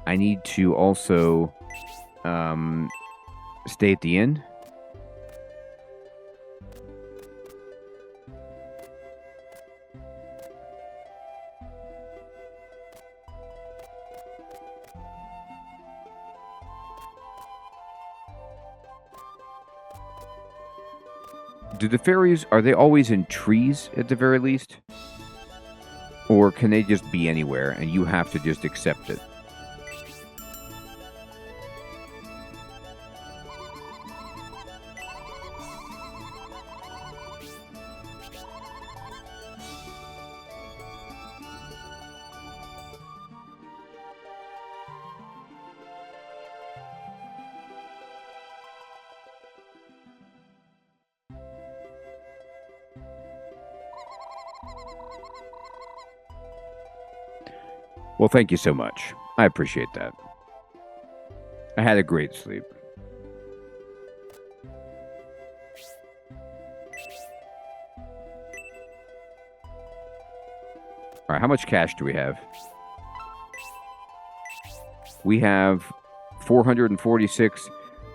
I need to also stay at the inn. Do the fairies, are they always in trees at the very least? Or can they just be anywhere and you have to just accept it? Well, thank you so much. I appreciate that. I had a great sleep. All right, how much cash do we have? We have 446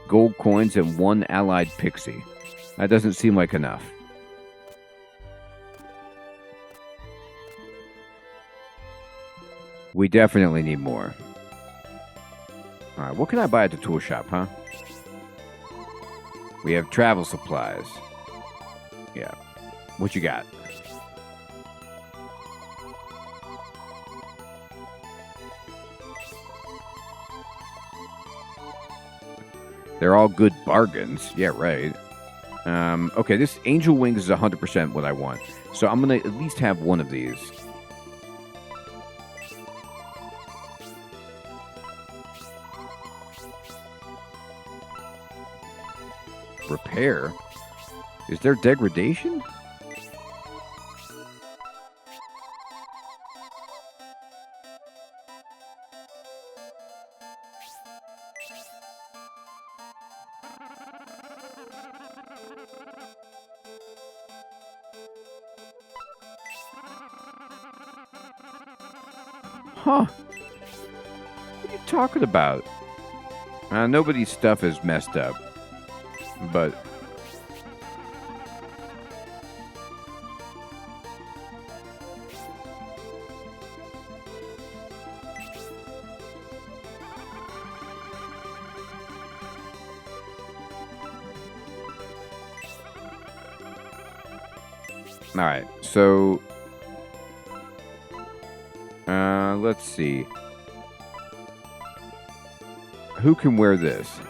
gold coins and 1 allied pixie. That doesn't seem like enough. We definitely need more. All right, what can I buy at the tool shop, huh? We have travel supplies. Yeah. What you got? They're all good bargains. Yeah, right. Okay, this Angel Wings is 100% what I want. So I'm going to at least have one of these. Repair? Is there degradation? Huh. What are you talking about? Nobody's stuff is messed up. But... Alright, so... let's see. Who can wear this?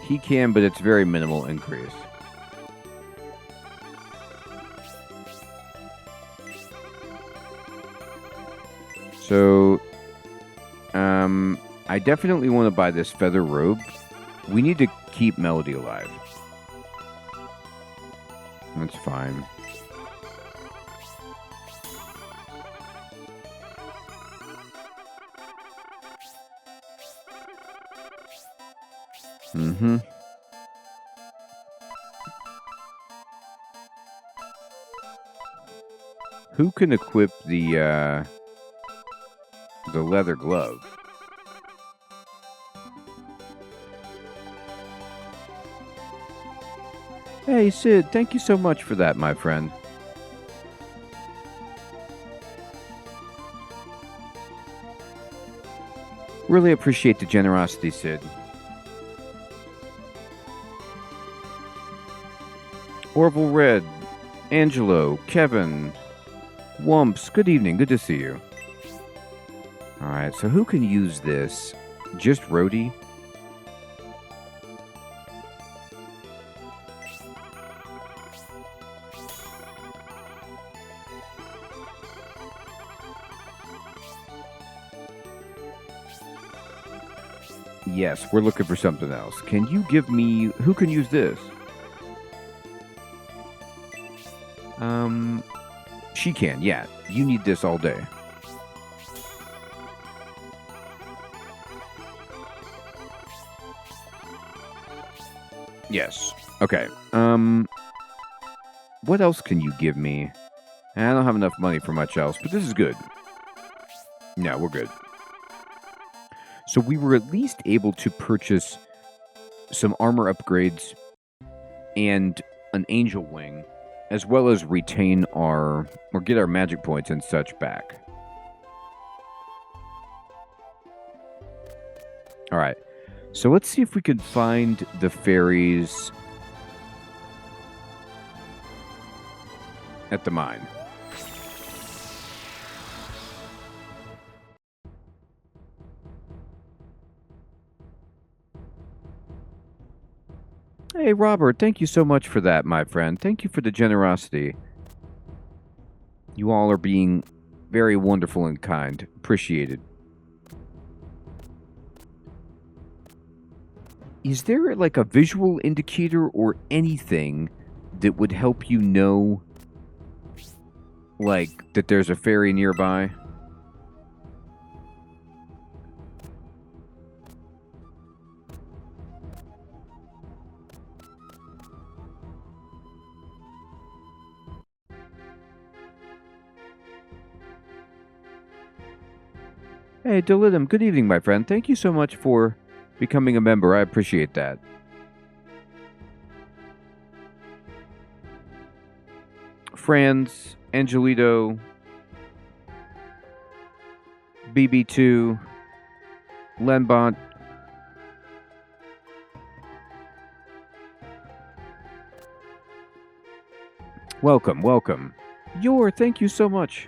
He can, but it's very minimal increase. So, I definitely want to buy this feather robe. We need to keep Melody alive. That's fine. Mm-hmm. Who can equip the leather glove? Hey, Sid, thank you so much for that, my friend. Really appreciate the generosity, Sid. Orville Red, Angelo, Kevin, Wumps, good evening, good to see you. Alright, so who can use this? Just Rhodey? Yes, we're looking for something else. Can you give me... Who can use this? She can, yeah. You need this all day. Yes. Okay. What else can you give me? I don't have enough money for much else, but this is good. No, we're good. So we were at least able to purchase some armor upgrades and an angel wing, as well as retain our, or get our magic points and such back. Alright, so let's see if we can find the fairies at the mine. Hey, Robert, thank you so much for that, my friend. Thank you for the generosity. You all are being very wonderful and kind. Appreciated. Is there, like, a visual indicator or anything that would help you know, like, that there's a fairy nearby? Hey, Delitum, good evening, my friend. Thank you so much for becoming a member. I appreciate that. Franz, Angelito, BB2, Lenbont. Welcome, welcome. Thank you so much,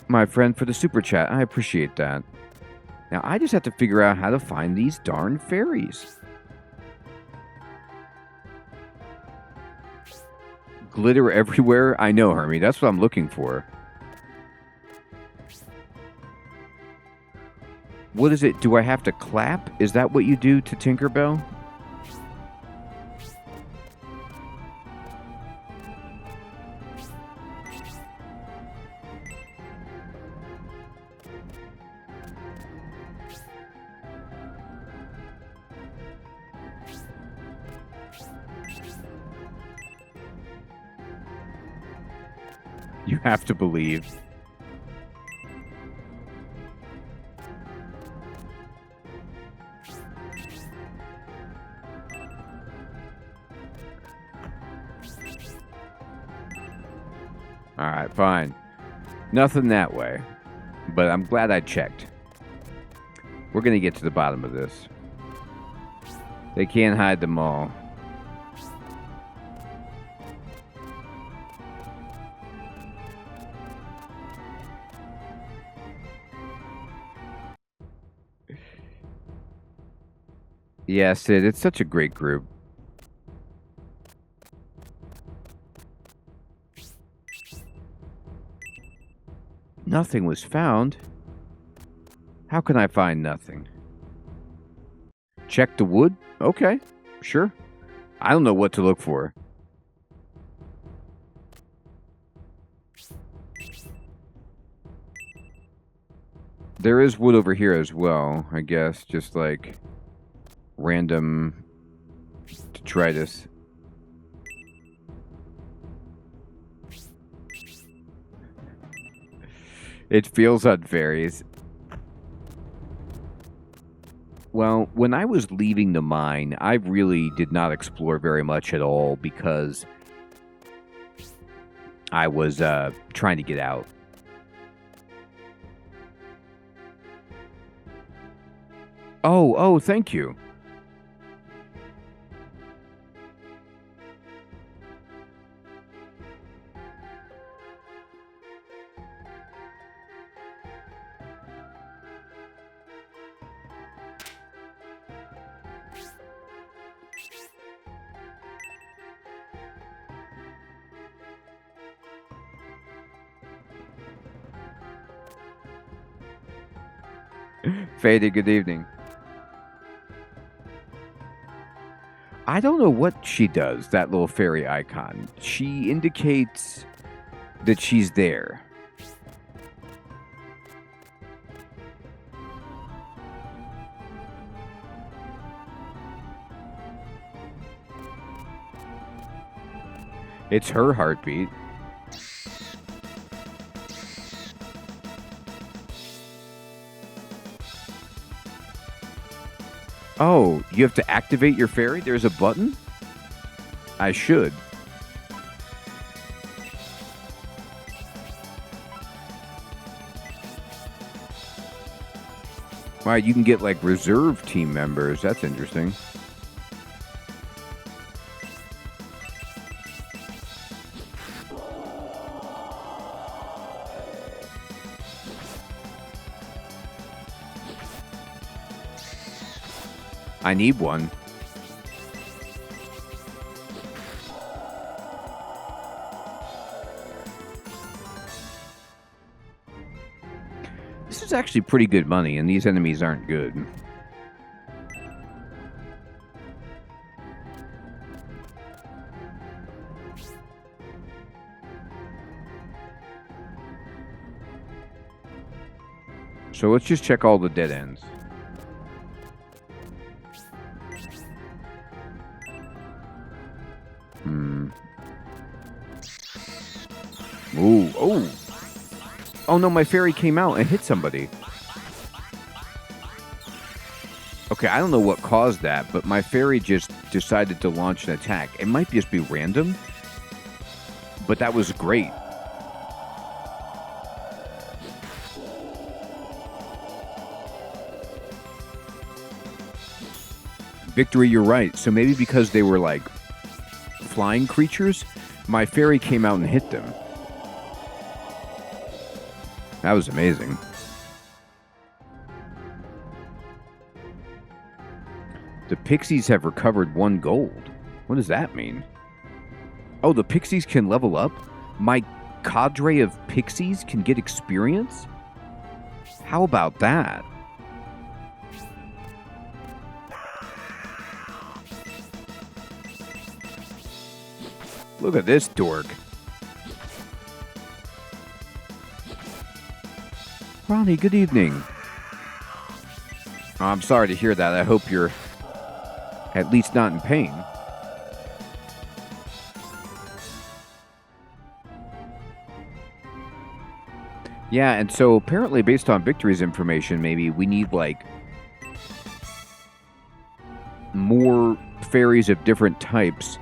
my friend, for the super chat. I appreciate that. Now, I just have to figure out how to find these darn fairies. Glitter everywhere? I know, Hermie. That's what I'm looking for. What is it? Do I have to clap? Is that what you do to Tinkerbell? You have to believe. All right, fine. Nothing that way. But I'm glad I checked. We're going to get to the bottom of this. They can't hide them all. Yeah, Sid, it's such a great group. Nothing was found. How can I find nothing? Check the wood? Okay, sure. I don't know what to look for. There is wood over here as well, I guess. Just like random detritus. It feels on fairies. Well, when I was leaving the mine, I really did not explore very much at all because I was trying to get out. Oh, thank you. Faded, good evening. I don't know what she does, that little fairy icon. She indicates that she's there. It's her heartbeat. Oh, you have to activate your fairy? There's a button? I should. Wow, you can get like reserve team members. That's interesting. I need one. This is actually pretty good money, and these enemies aren't good. So let's just check all the dead ends. Ooh, oh. Oh no, my fairy came out and hit somebody. Okay, I don't know what caused that, but my fairy just decided to launch an attack. It might just be random, but that was great. Victory, you're right. So maybe because they were like flying creatures, my fairy came out and hit them. That was amazing. The pixies have recovered 1 gold. What does that mean? Oh, the pixies can level up? My cadre of pixies can get experience? How about that? Look at this dork. Ronnie, good evening. Oh, I'm sorry to hear that. I hope you're at least not in pain. Yeah, and so apparently based on Victory's information, maybe we need, like, more fairies of different types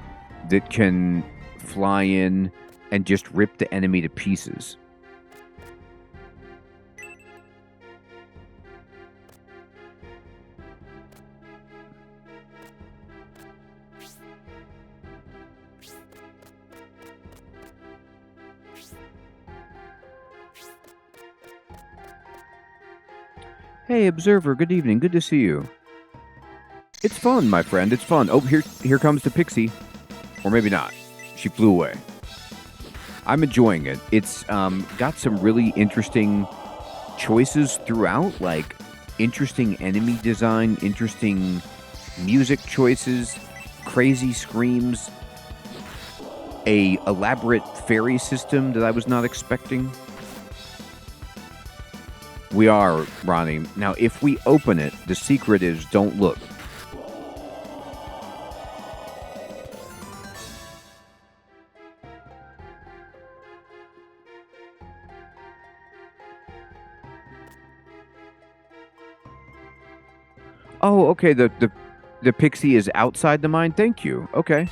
that can fly in and just rip the enemy to pieces. Hey, Observer, good evening. Good to see you. It's fun, my friend. It's fun. Oh, here comes the pixie. Or maybe not. She flew away. I'm enjoying it. It's got some really interesting choices throughout, like interesting enemy design, interesting music choices, crazy screams, a elaborate fairy system that I was not expecting. We are, Ronnie. Now, if we open it, the secret is don't look. Oh, okay. The pixie is outside the mine. Thank you. Okay.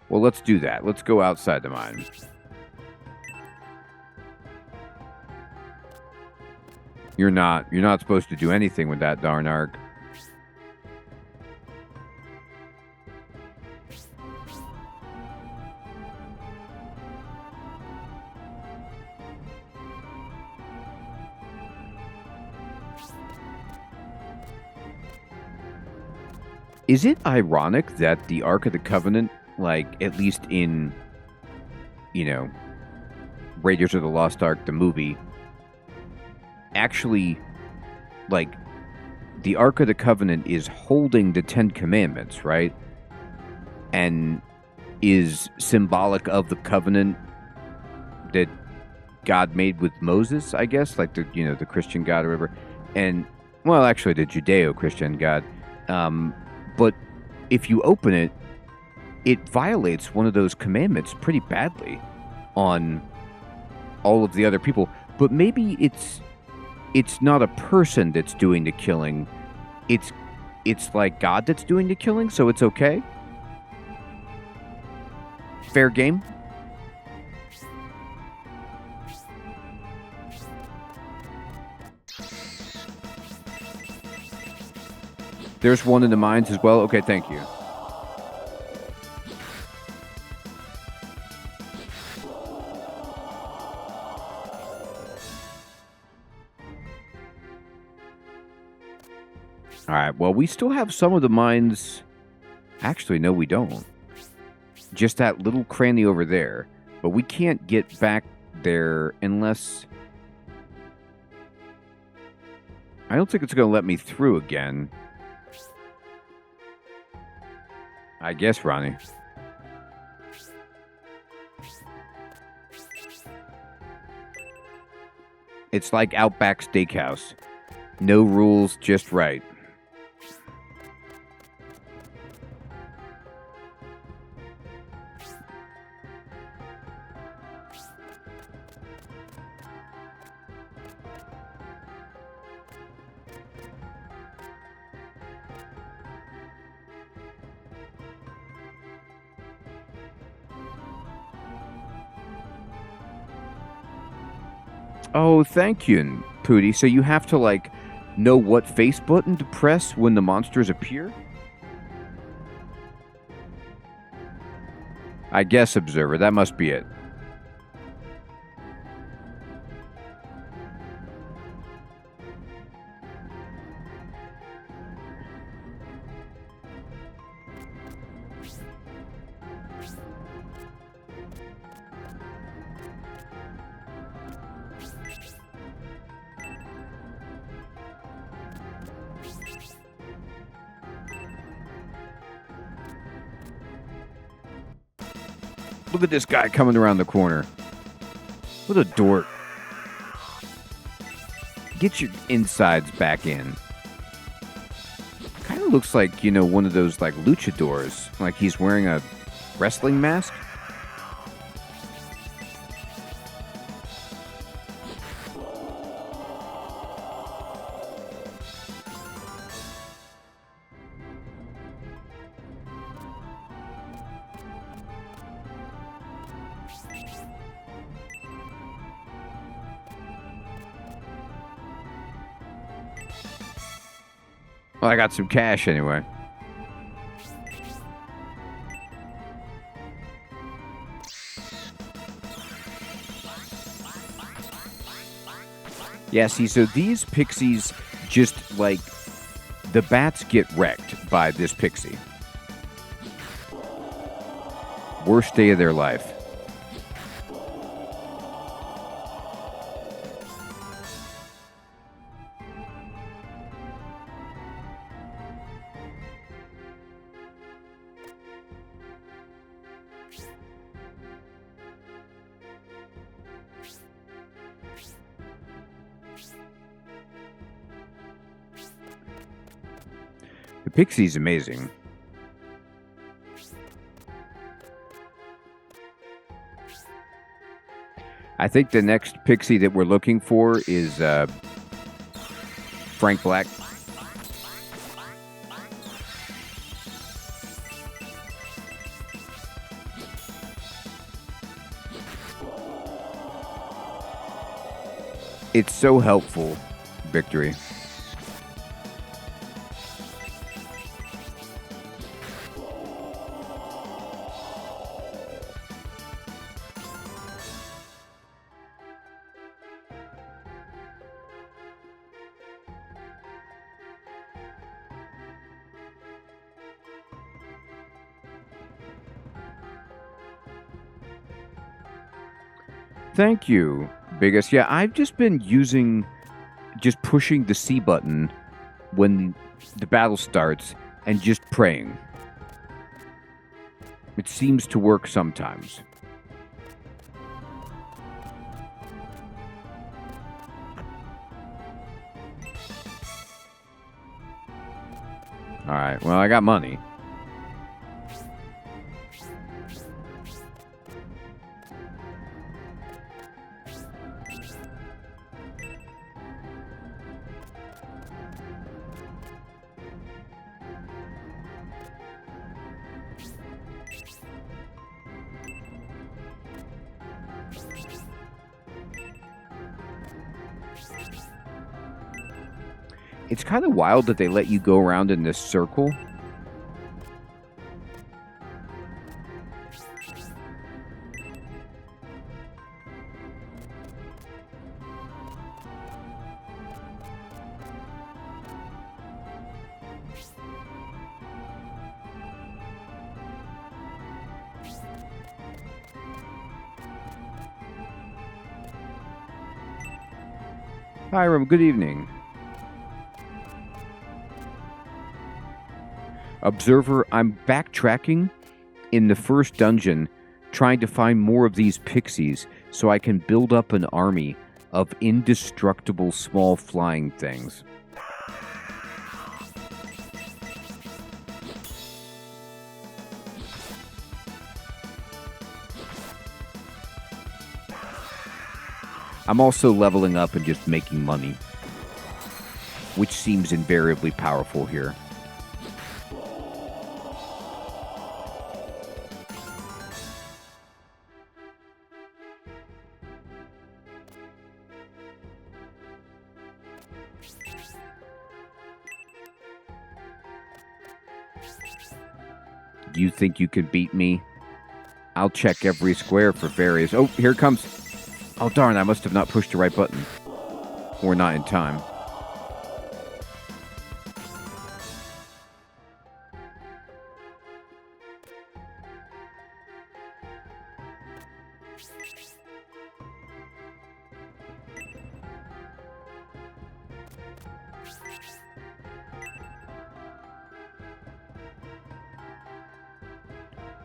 Well, let's do that. Let's go outside the mine. You're not supposed to do anything with that darn arc. Is it ironic that the Ark of the Covenant, like, at least in, Raiders of the Lost Ark, the movie, actually, like, the Ark of the Covenant is holding the Ten Commandments, right? And is symbolic of the covenant that God made with Moses, I guess, like the Christian God or whatever. And, well, actually the Judeo-Christian God. But if you open it, it violates one of those commandments pretty badly on all of the other people. But maybe it's not a person that's doing the killing. It's like God that's doing the killing, so it's okay. Fair game. There's one in the mines as well. Okay, thank you. All right, well, we still have some of the mines. Actually, no, we don't. Just that little cranny over there. But we can't get back there unless... I don't think it's going to let me through again. I guess, Ronnie. It's like Outback Steakhouse. No rules, just right. Oh, thank you, Pooty. So you have to, like, know what face button to press when the monsters appear? I guess, Observer. That must be it. Look at this guy coming around the corner. What a dork. Get your insides back in. Kind of looks like, one of those, like, luchadors. Like he's wearing a wrestling mask. Well, I got some cash anyway. Yeah, see, so these pixies just, like, the bats get wrecked by this pixie. Worst day of their life. The pixie's amazing. I think the next pixie that we're looking for is Frank Black. It's so helpful, Victory. Thank you, Biggest. Yeah, I've just been just pushing the C button when the battle starts and just praying. It seems to work sometimes. All right, well, I got money. It's kind of wild that they let you go around in this circle. Hiram, good evening. Observer, I'm backtracking in the first dungeon, trying to find more of these pixies so I can build up an army of indestructible small flying things. I'm also leveling up and just making money, which seems invariably powerful here. You think you can beat me? I'll check every square for various... Oh, here it comes. Oh, darn, I must have not pushed the right button. Or not in time.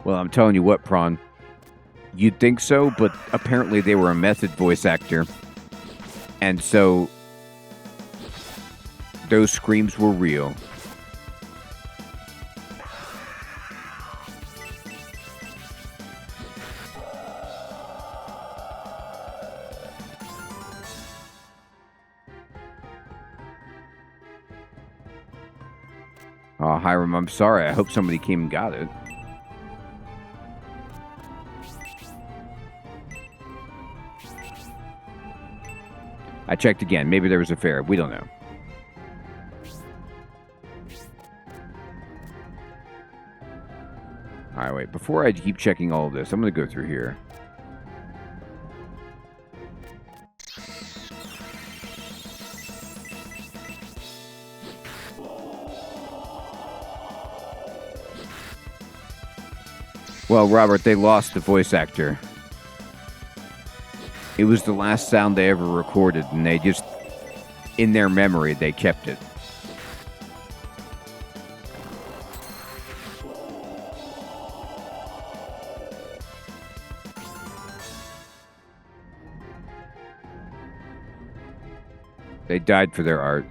Well, I'm telling you what, Prawn. You'd think so, but apparently they were a method voice actor. And so those screams were real. Oh, Hiram, I'm sorry. I hope somebody came and got it. I checked again. Maybe there was a fair. We don't know. Alright, wait. Before I keep checking all of this, I'm going to go through here. Well, Robert, they lost the voice actor. It was the last sound they ever recorded, and they just, in their memory, they kept it. They died for their art.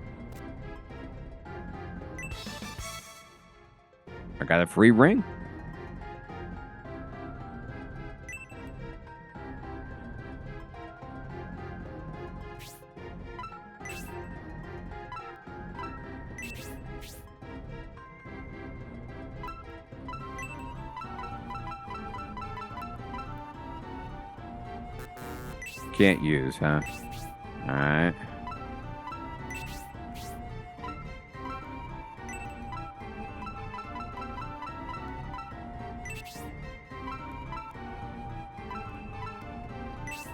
I got a free ring. Can't use, huh? Alright.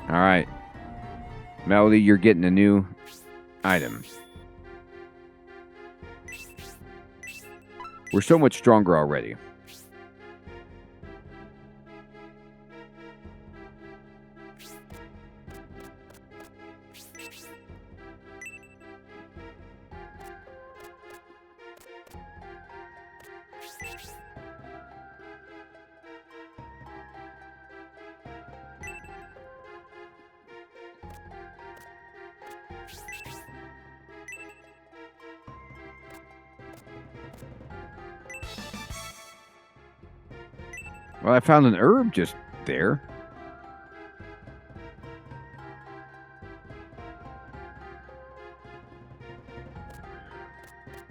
Alright. Melody, you're getting a new item. We're so much stronger already. Well, I found an herb just there.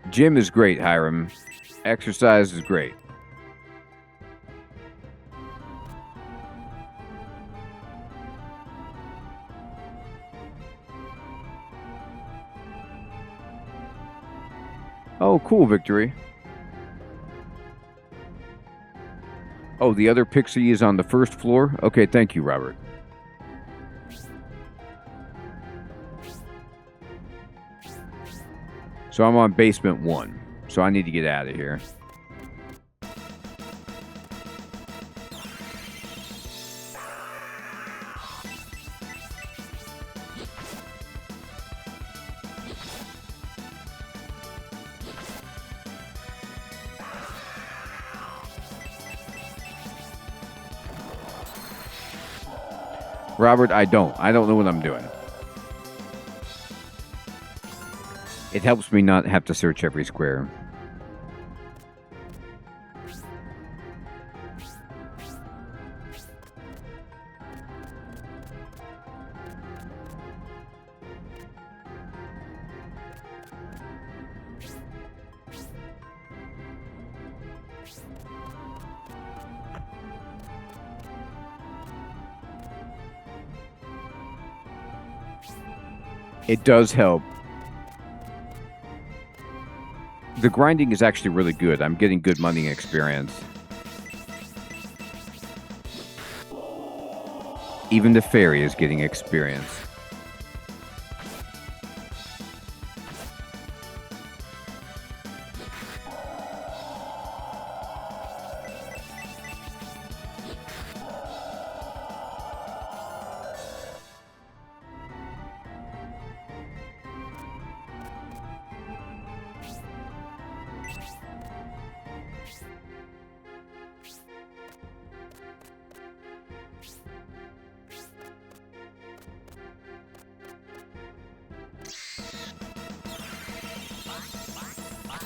Gym is great, Hiram. Exercise is great. Oh, cool, Victory. Oh, the other pixie is on the first floor? Okay, thank you, Robert. So I'm on basement 1. So I need to get out of here. Robert, I don't know what I'm doing. It helps me not have to search every square. It does help. The grinding is actually really good. I'm getting good money experience. Even the fairy is getting experience.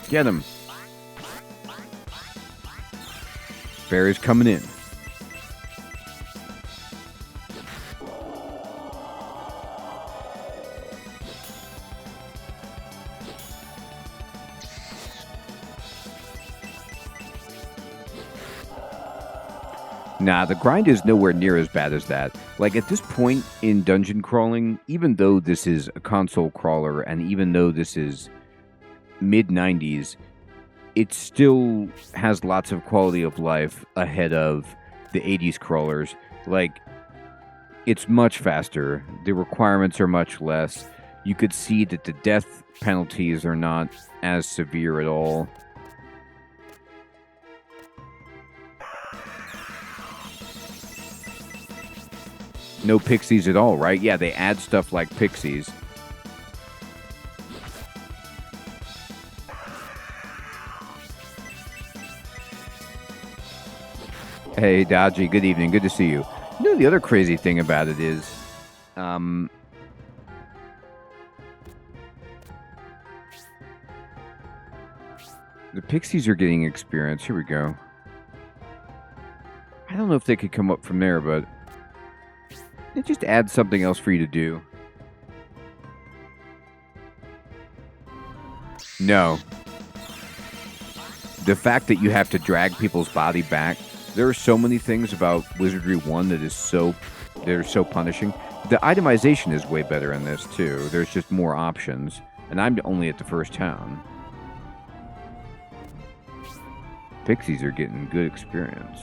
Get him. Fairy's coming in. Nah, the grind is nowhere near as bad as that. Like, at this point in dungeon crawling, even though this is a console crawler, and even though this is mid-90s, it still has lots of quality of life ahead of the 80s crawlers. Like, it's much faster. The requirements are much less. You could see that the death penalties are not as severe at all. No pixies at all, right? Yeah, they add stuff like pixies. Hey, Dodgy, good evening. Good to see you. You know, the other crazy thing about it is, the pixies are getting experience. Here we go. I don't know if they could come up from there, but it just adds something else for you to do. No. The fact that you have to drag people's body back. There are so many things about Wizardry 1 that are so punishing. The itemization is way better in this, too. There's just more options. And I'm only at the first town. Pixies are getting good experience.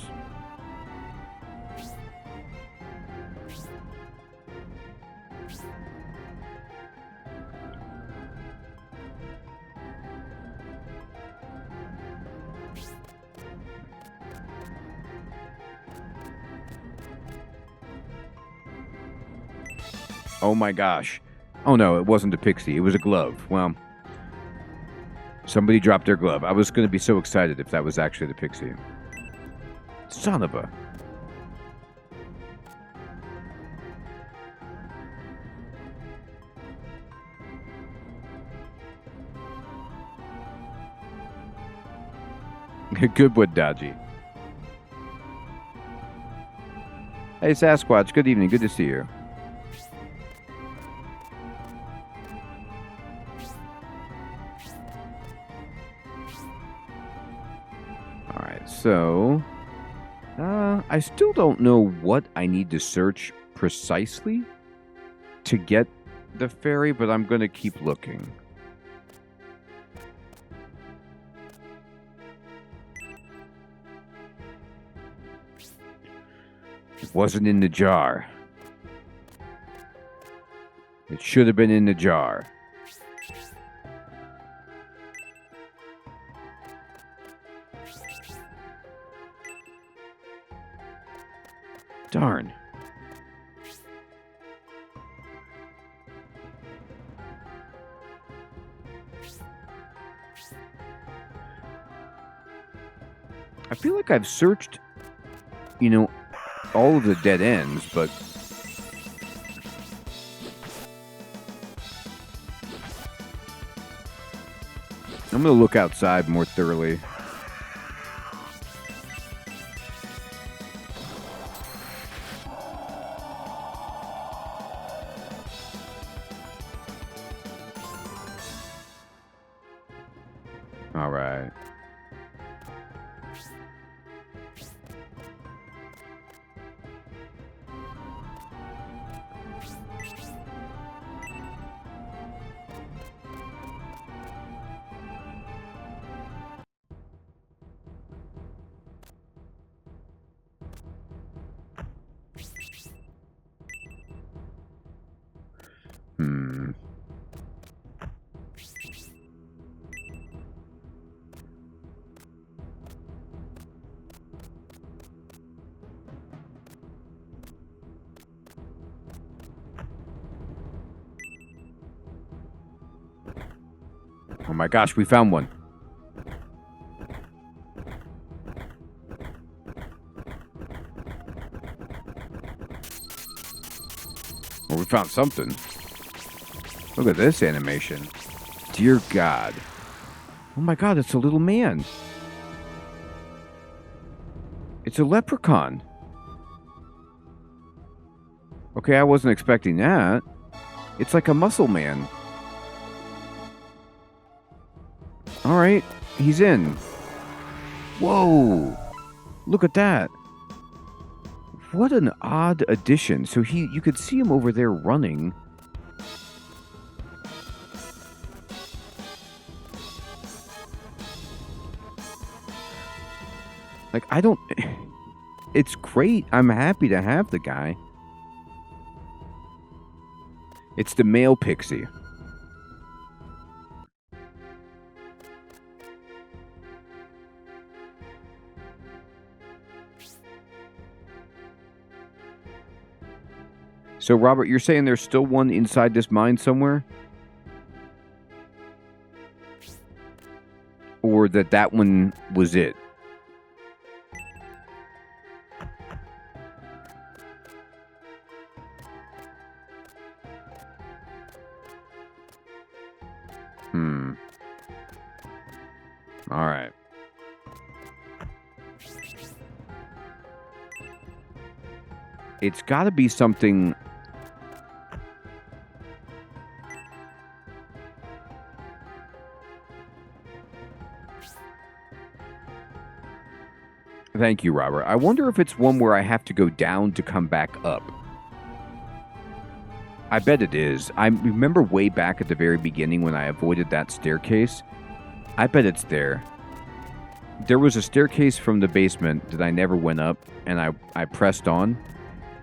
Oh my gosh. Oh no, it wasn't a pixie. It was a glove. Well, somebody dropped their glove. I was going to be so excited if that was actually the pixie. Son of a... Good wood, Dodgy. Hey, Sasquatch. Good evening. Good to see you. So, I still don't know what I need to search precisely to get the fairy, but I'm going to keep looking. It wasn't in the jar. It should have been in the jar. Darn. I feel like I've searched, all of the dead ends, but... I'm going to look outside more thoroughly. All right. Oh my gosh, we found one. Well, we found something. Look at this animation. Dear God. Oh my God, it's a little man. It's a leprechaun. Okay, I wasn't expecting that. It's like a muscle man. All right, he's in. Whoa, look at that. What an odd addition. So you could see him over there running. Like, I don't... It's great. I'm happy to have the guy. It's the male pixie. So, Robert, you're saying there's still one inside this mine somewhere? Or that one was it? All right. It's got to be something... Thank you, Robert. I wonder if it's one where I have to go down to come back up. I bet it is. I remember way back at the very beginning when I avoided that staircase. I bet it's there. There was a staircase from the basement that I never went up, and I pressed on.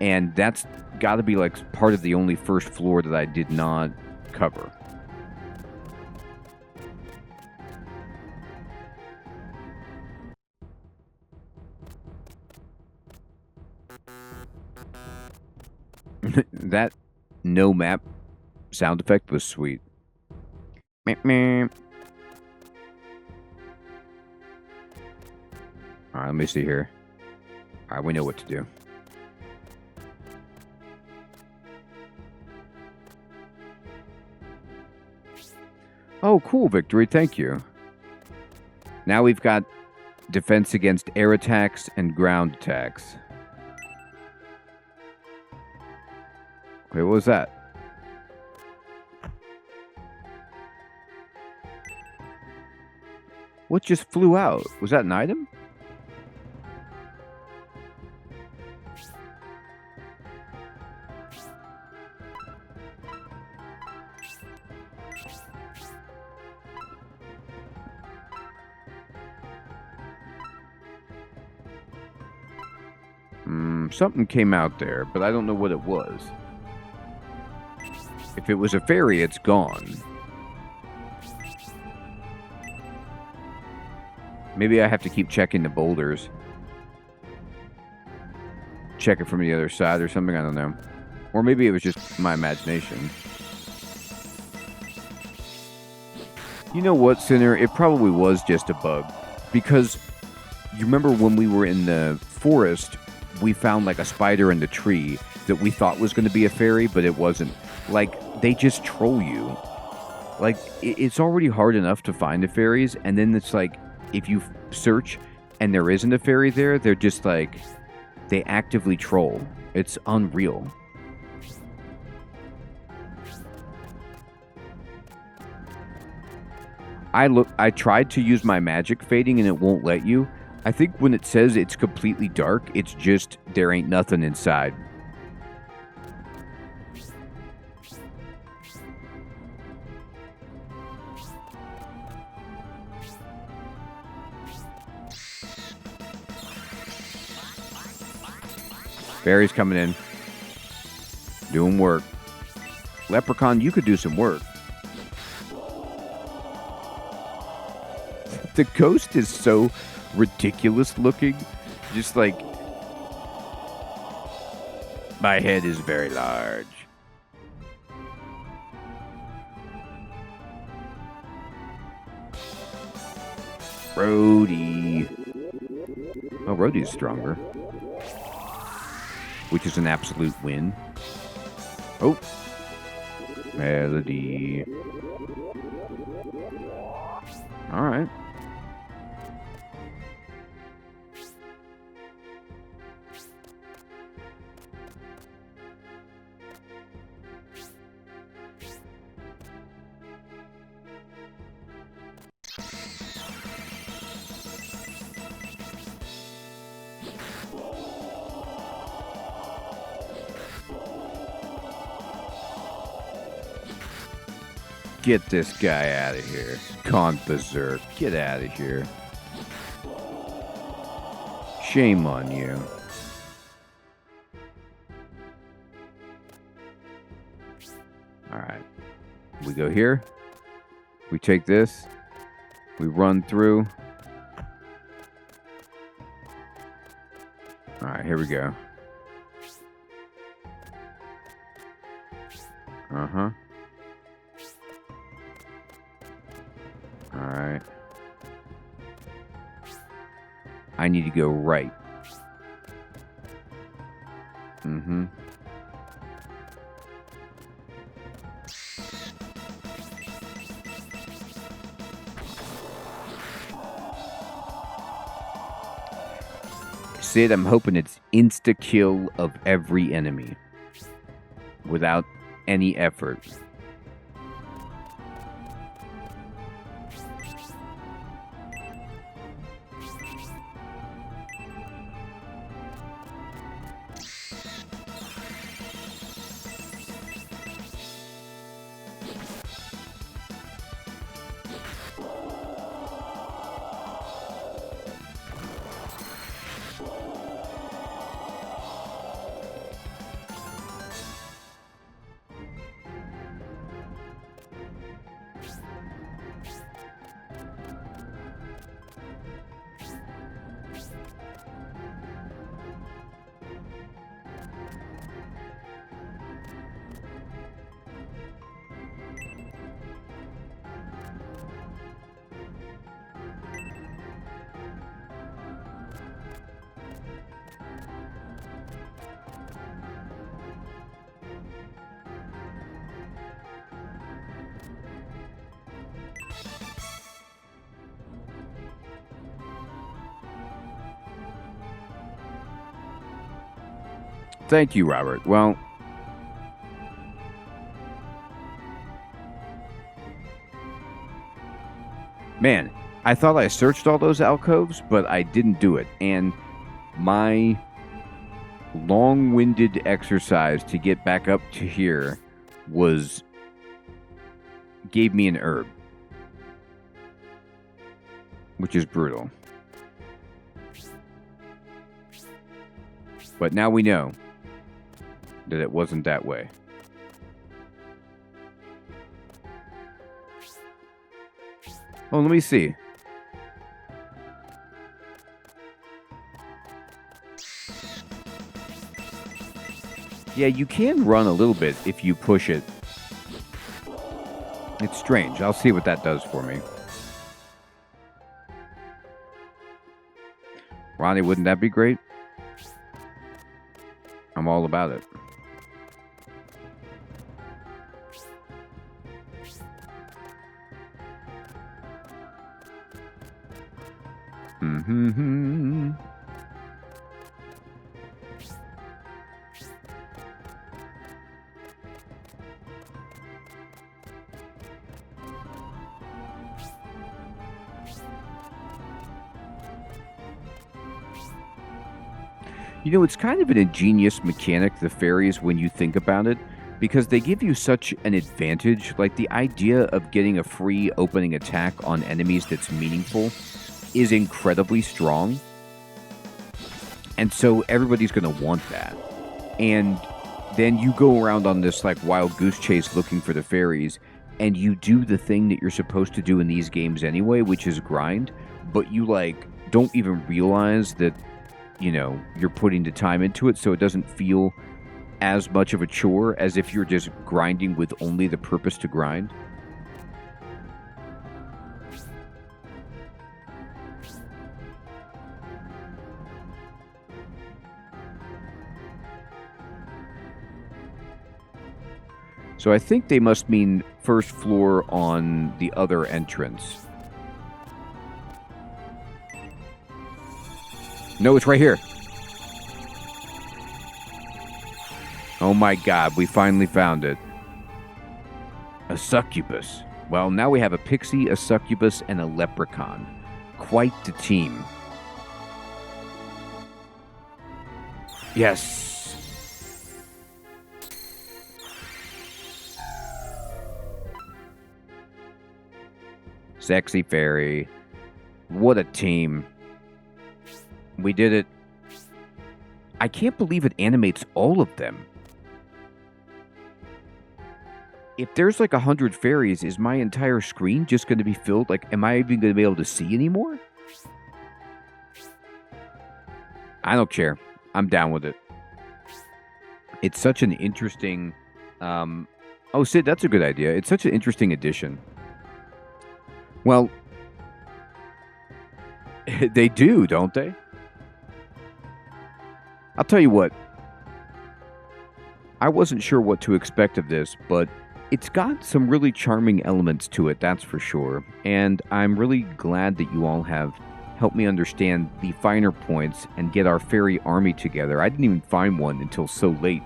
And that's got to be like part of the only first floor that I did not cover. That no map sound effect was sweet. Meep, meep. All right, let me see here. All right, we know what to do. Oh, cool, Victory. Thank you. Now we've got defense against air attacks and ground attacks. Wait, what was that? What just flew out? Was that an item? Something came out there, but I don't know what it was. If it was a fairy, it's gone. Maybe I have to keep checking the boulders. Check it from the other side or something, I don't know. Or maybe it was just my imagination. You know what, Sinner? It probably was just a bug. Because you remember when we were in the forest, we found like a spider in the tree that we thought was going to be a fairy, but it wasn't. Like, they just troll you. Like, it's already hard enough to find the fairies, and then it's like, if you search and there isn't a fairy there, they're just like, they actively troll. It's unreal. I tried to use my magic fading and it won't let you. I think when it says it's completely dark, it's just there ain't nothing inside. Barry's coming in. Doing work. Leprechaun, you could do some work. The ghost is so ridiculous looking. Just like, my head is very large. Rhodey. Oh, Rhodey's stronger. Which is an absolute win. Oh. Melody. All right. Get this guy out of here. Gone berserk. Get out of here. Shame on you. All right. We go here. We take this. We run through. All right, here we go. Uh-huh. All right. I need to go right. Mm-hmm. Sid, I'm hoping it's insta-kill of every enemy. Without any effort. Thank you, Robert. Well, man, I thought I searched all those alcoves, but I didn't do it. And my long-winded exercise to get back up to here gave me an herb, which is brutal. But now we know that it wasn't that way. Oh, let me see. Yeah, you can run a little bit if you push it. It's strange. I'll see what that does for me. Ronnie, wouldn't that be great? I'm all about it. Mm-hmm. You know, it's kind of an ingenious mechanic, the fairies, when you think about it, because they give you such an advantage. Like, the idea of getting a free opening attack on enemies that's meaningful is incredibly strong. And so everybody's going to want that. And then you go around on this, like, wild goose chase looking for the fairies, and you do the thing that you're supposed to do in these games anyway, which is grind, but you, like, don't even realize that, you know, you're putting the time into it, so it doesn't feel as much of a chore as if you're just grinding with only the purpose to grind. So I think they must mean first floor on the other entrance. No, it's right here. Oh my god, we finally found it. A succubus. Well, now we have a pixie, a succubus, and a leprechaun. Quite the team. Yes. Sexy fairy. What a team. We did it. I can't believe it animates all of them. If there's like 100 fairies, is my entire screen just going to be filled? Like, am I even going to be able to see anymore? I don't care. I'm down with it. It's such an interesting... oh, Sid, that's a good idea. It's such an interesting addition. Well, they do, don't they? I'll tell you what. I wasn't sure what to expect of this, but it's got some really charming elements to it, that's for sure. And I'm really glad that you all have helped me understand the finer points and get our fairy army together. I didn't even find one until so late.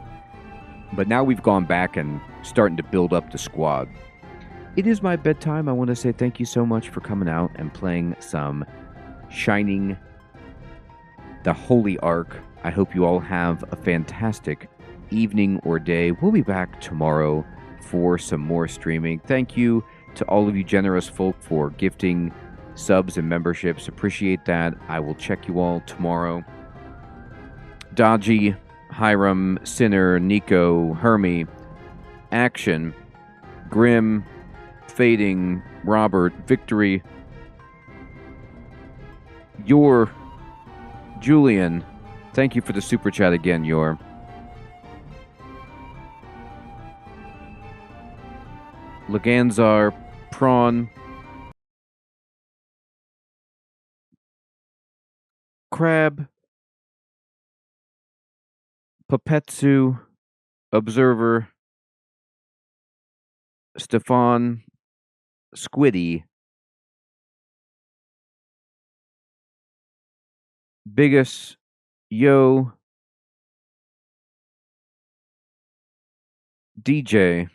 But now we've gone back and starting to build up the squad. It is my bedtime. I want to say thank you so much for coming out and playing some Shining the Holy Ark. I hope you all have a fantastic evening or day. We'll be back tomorrow for some more streaming. Thank you to all of you generous folk for gifting subs and memberships. Appreciate that. I will check you all tomorrow. Dodgy, Hiram, Sinner, Nico, Hermie, Action, Grim, Fading, Robert, Victory, Yor, Julian. Thank you for the super chat again, Yor. Laganzar, Prawn, Crab, Papetsu, Observer, Stefan, Squiddy, Biggest, Yo, DJ,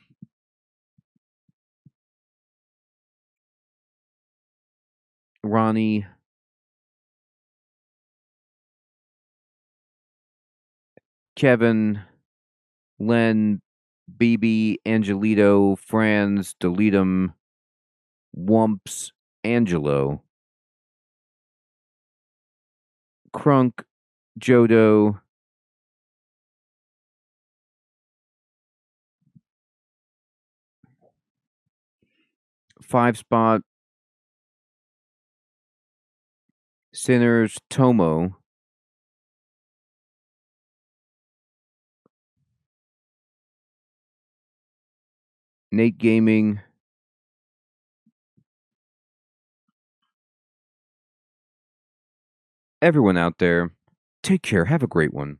Ronnie, Kevin, Len, BB, Angelito, Franz, Deletum, Wumps, Angelo, Crunk, Jodo, Five Spot, Sinners, Tomo, Nate Gaming, everyone out there, take care. Have a great one.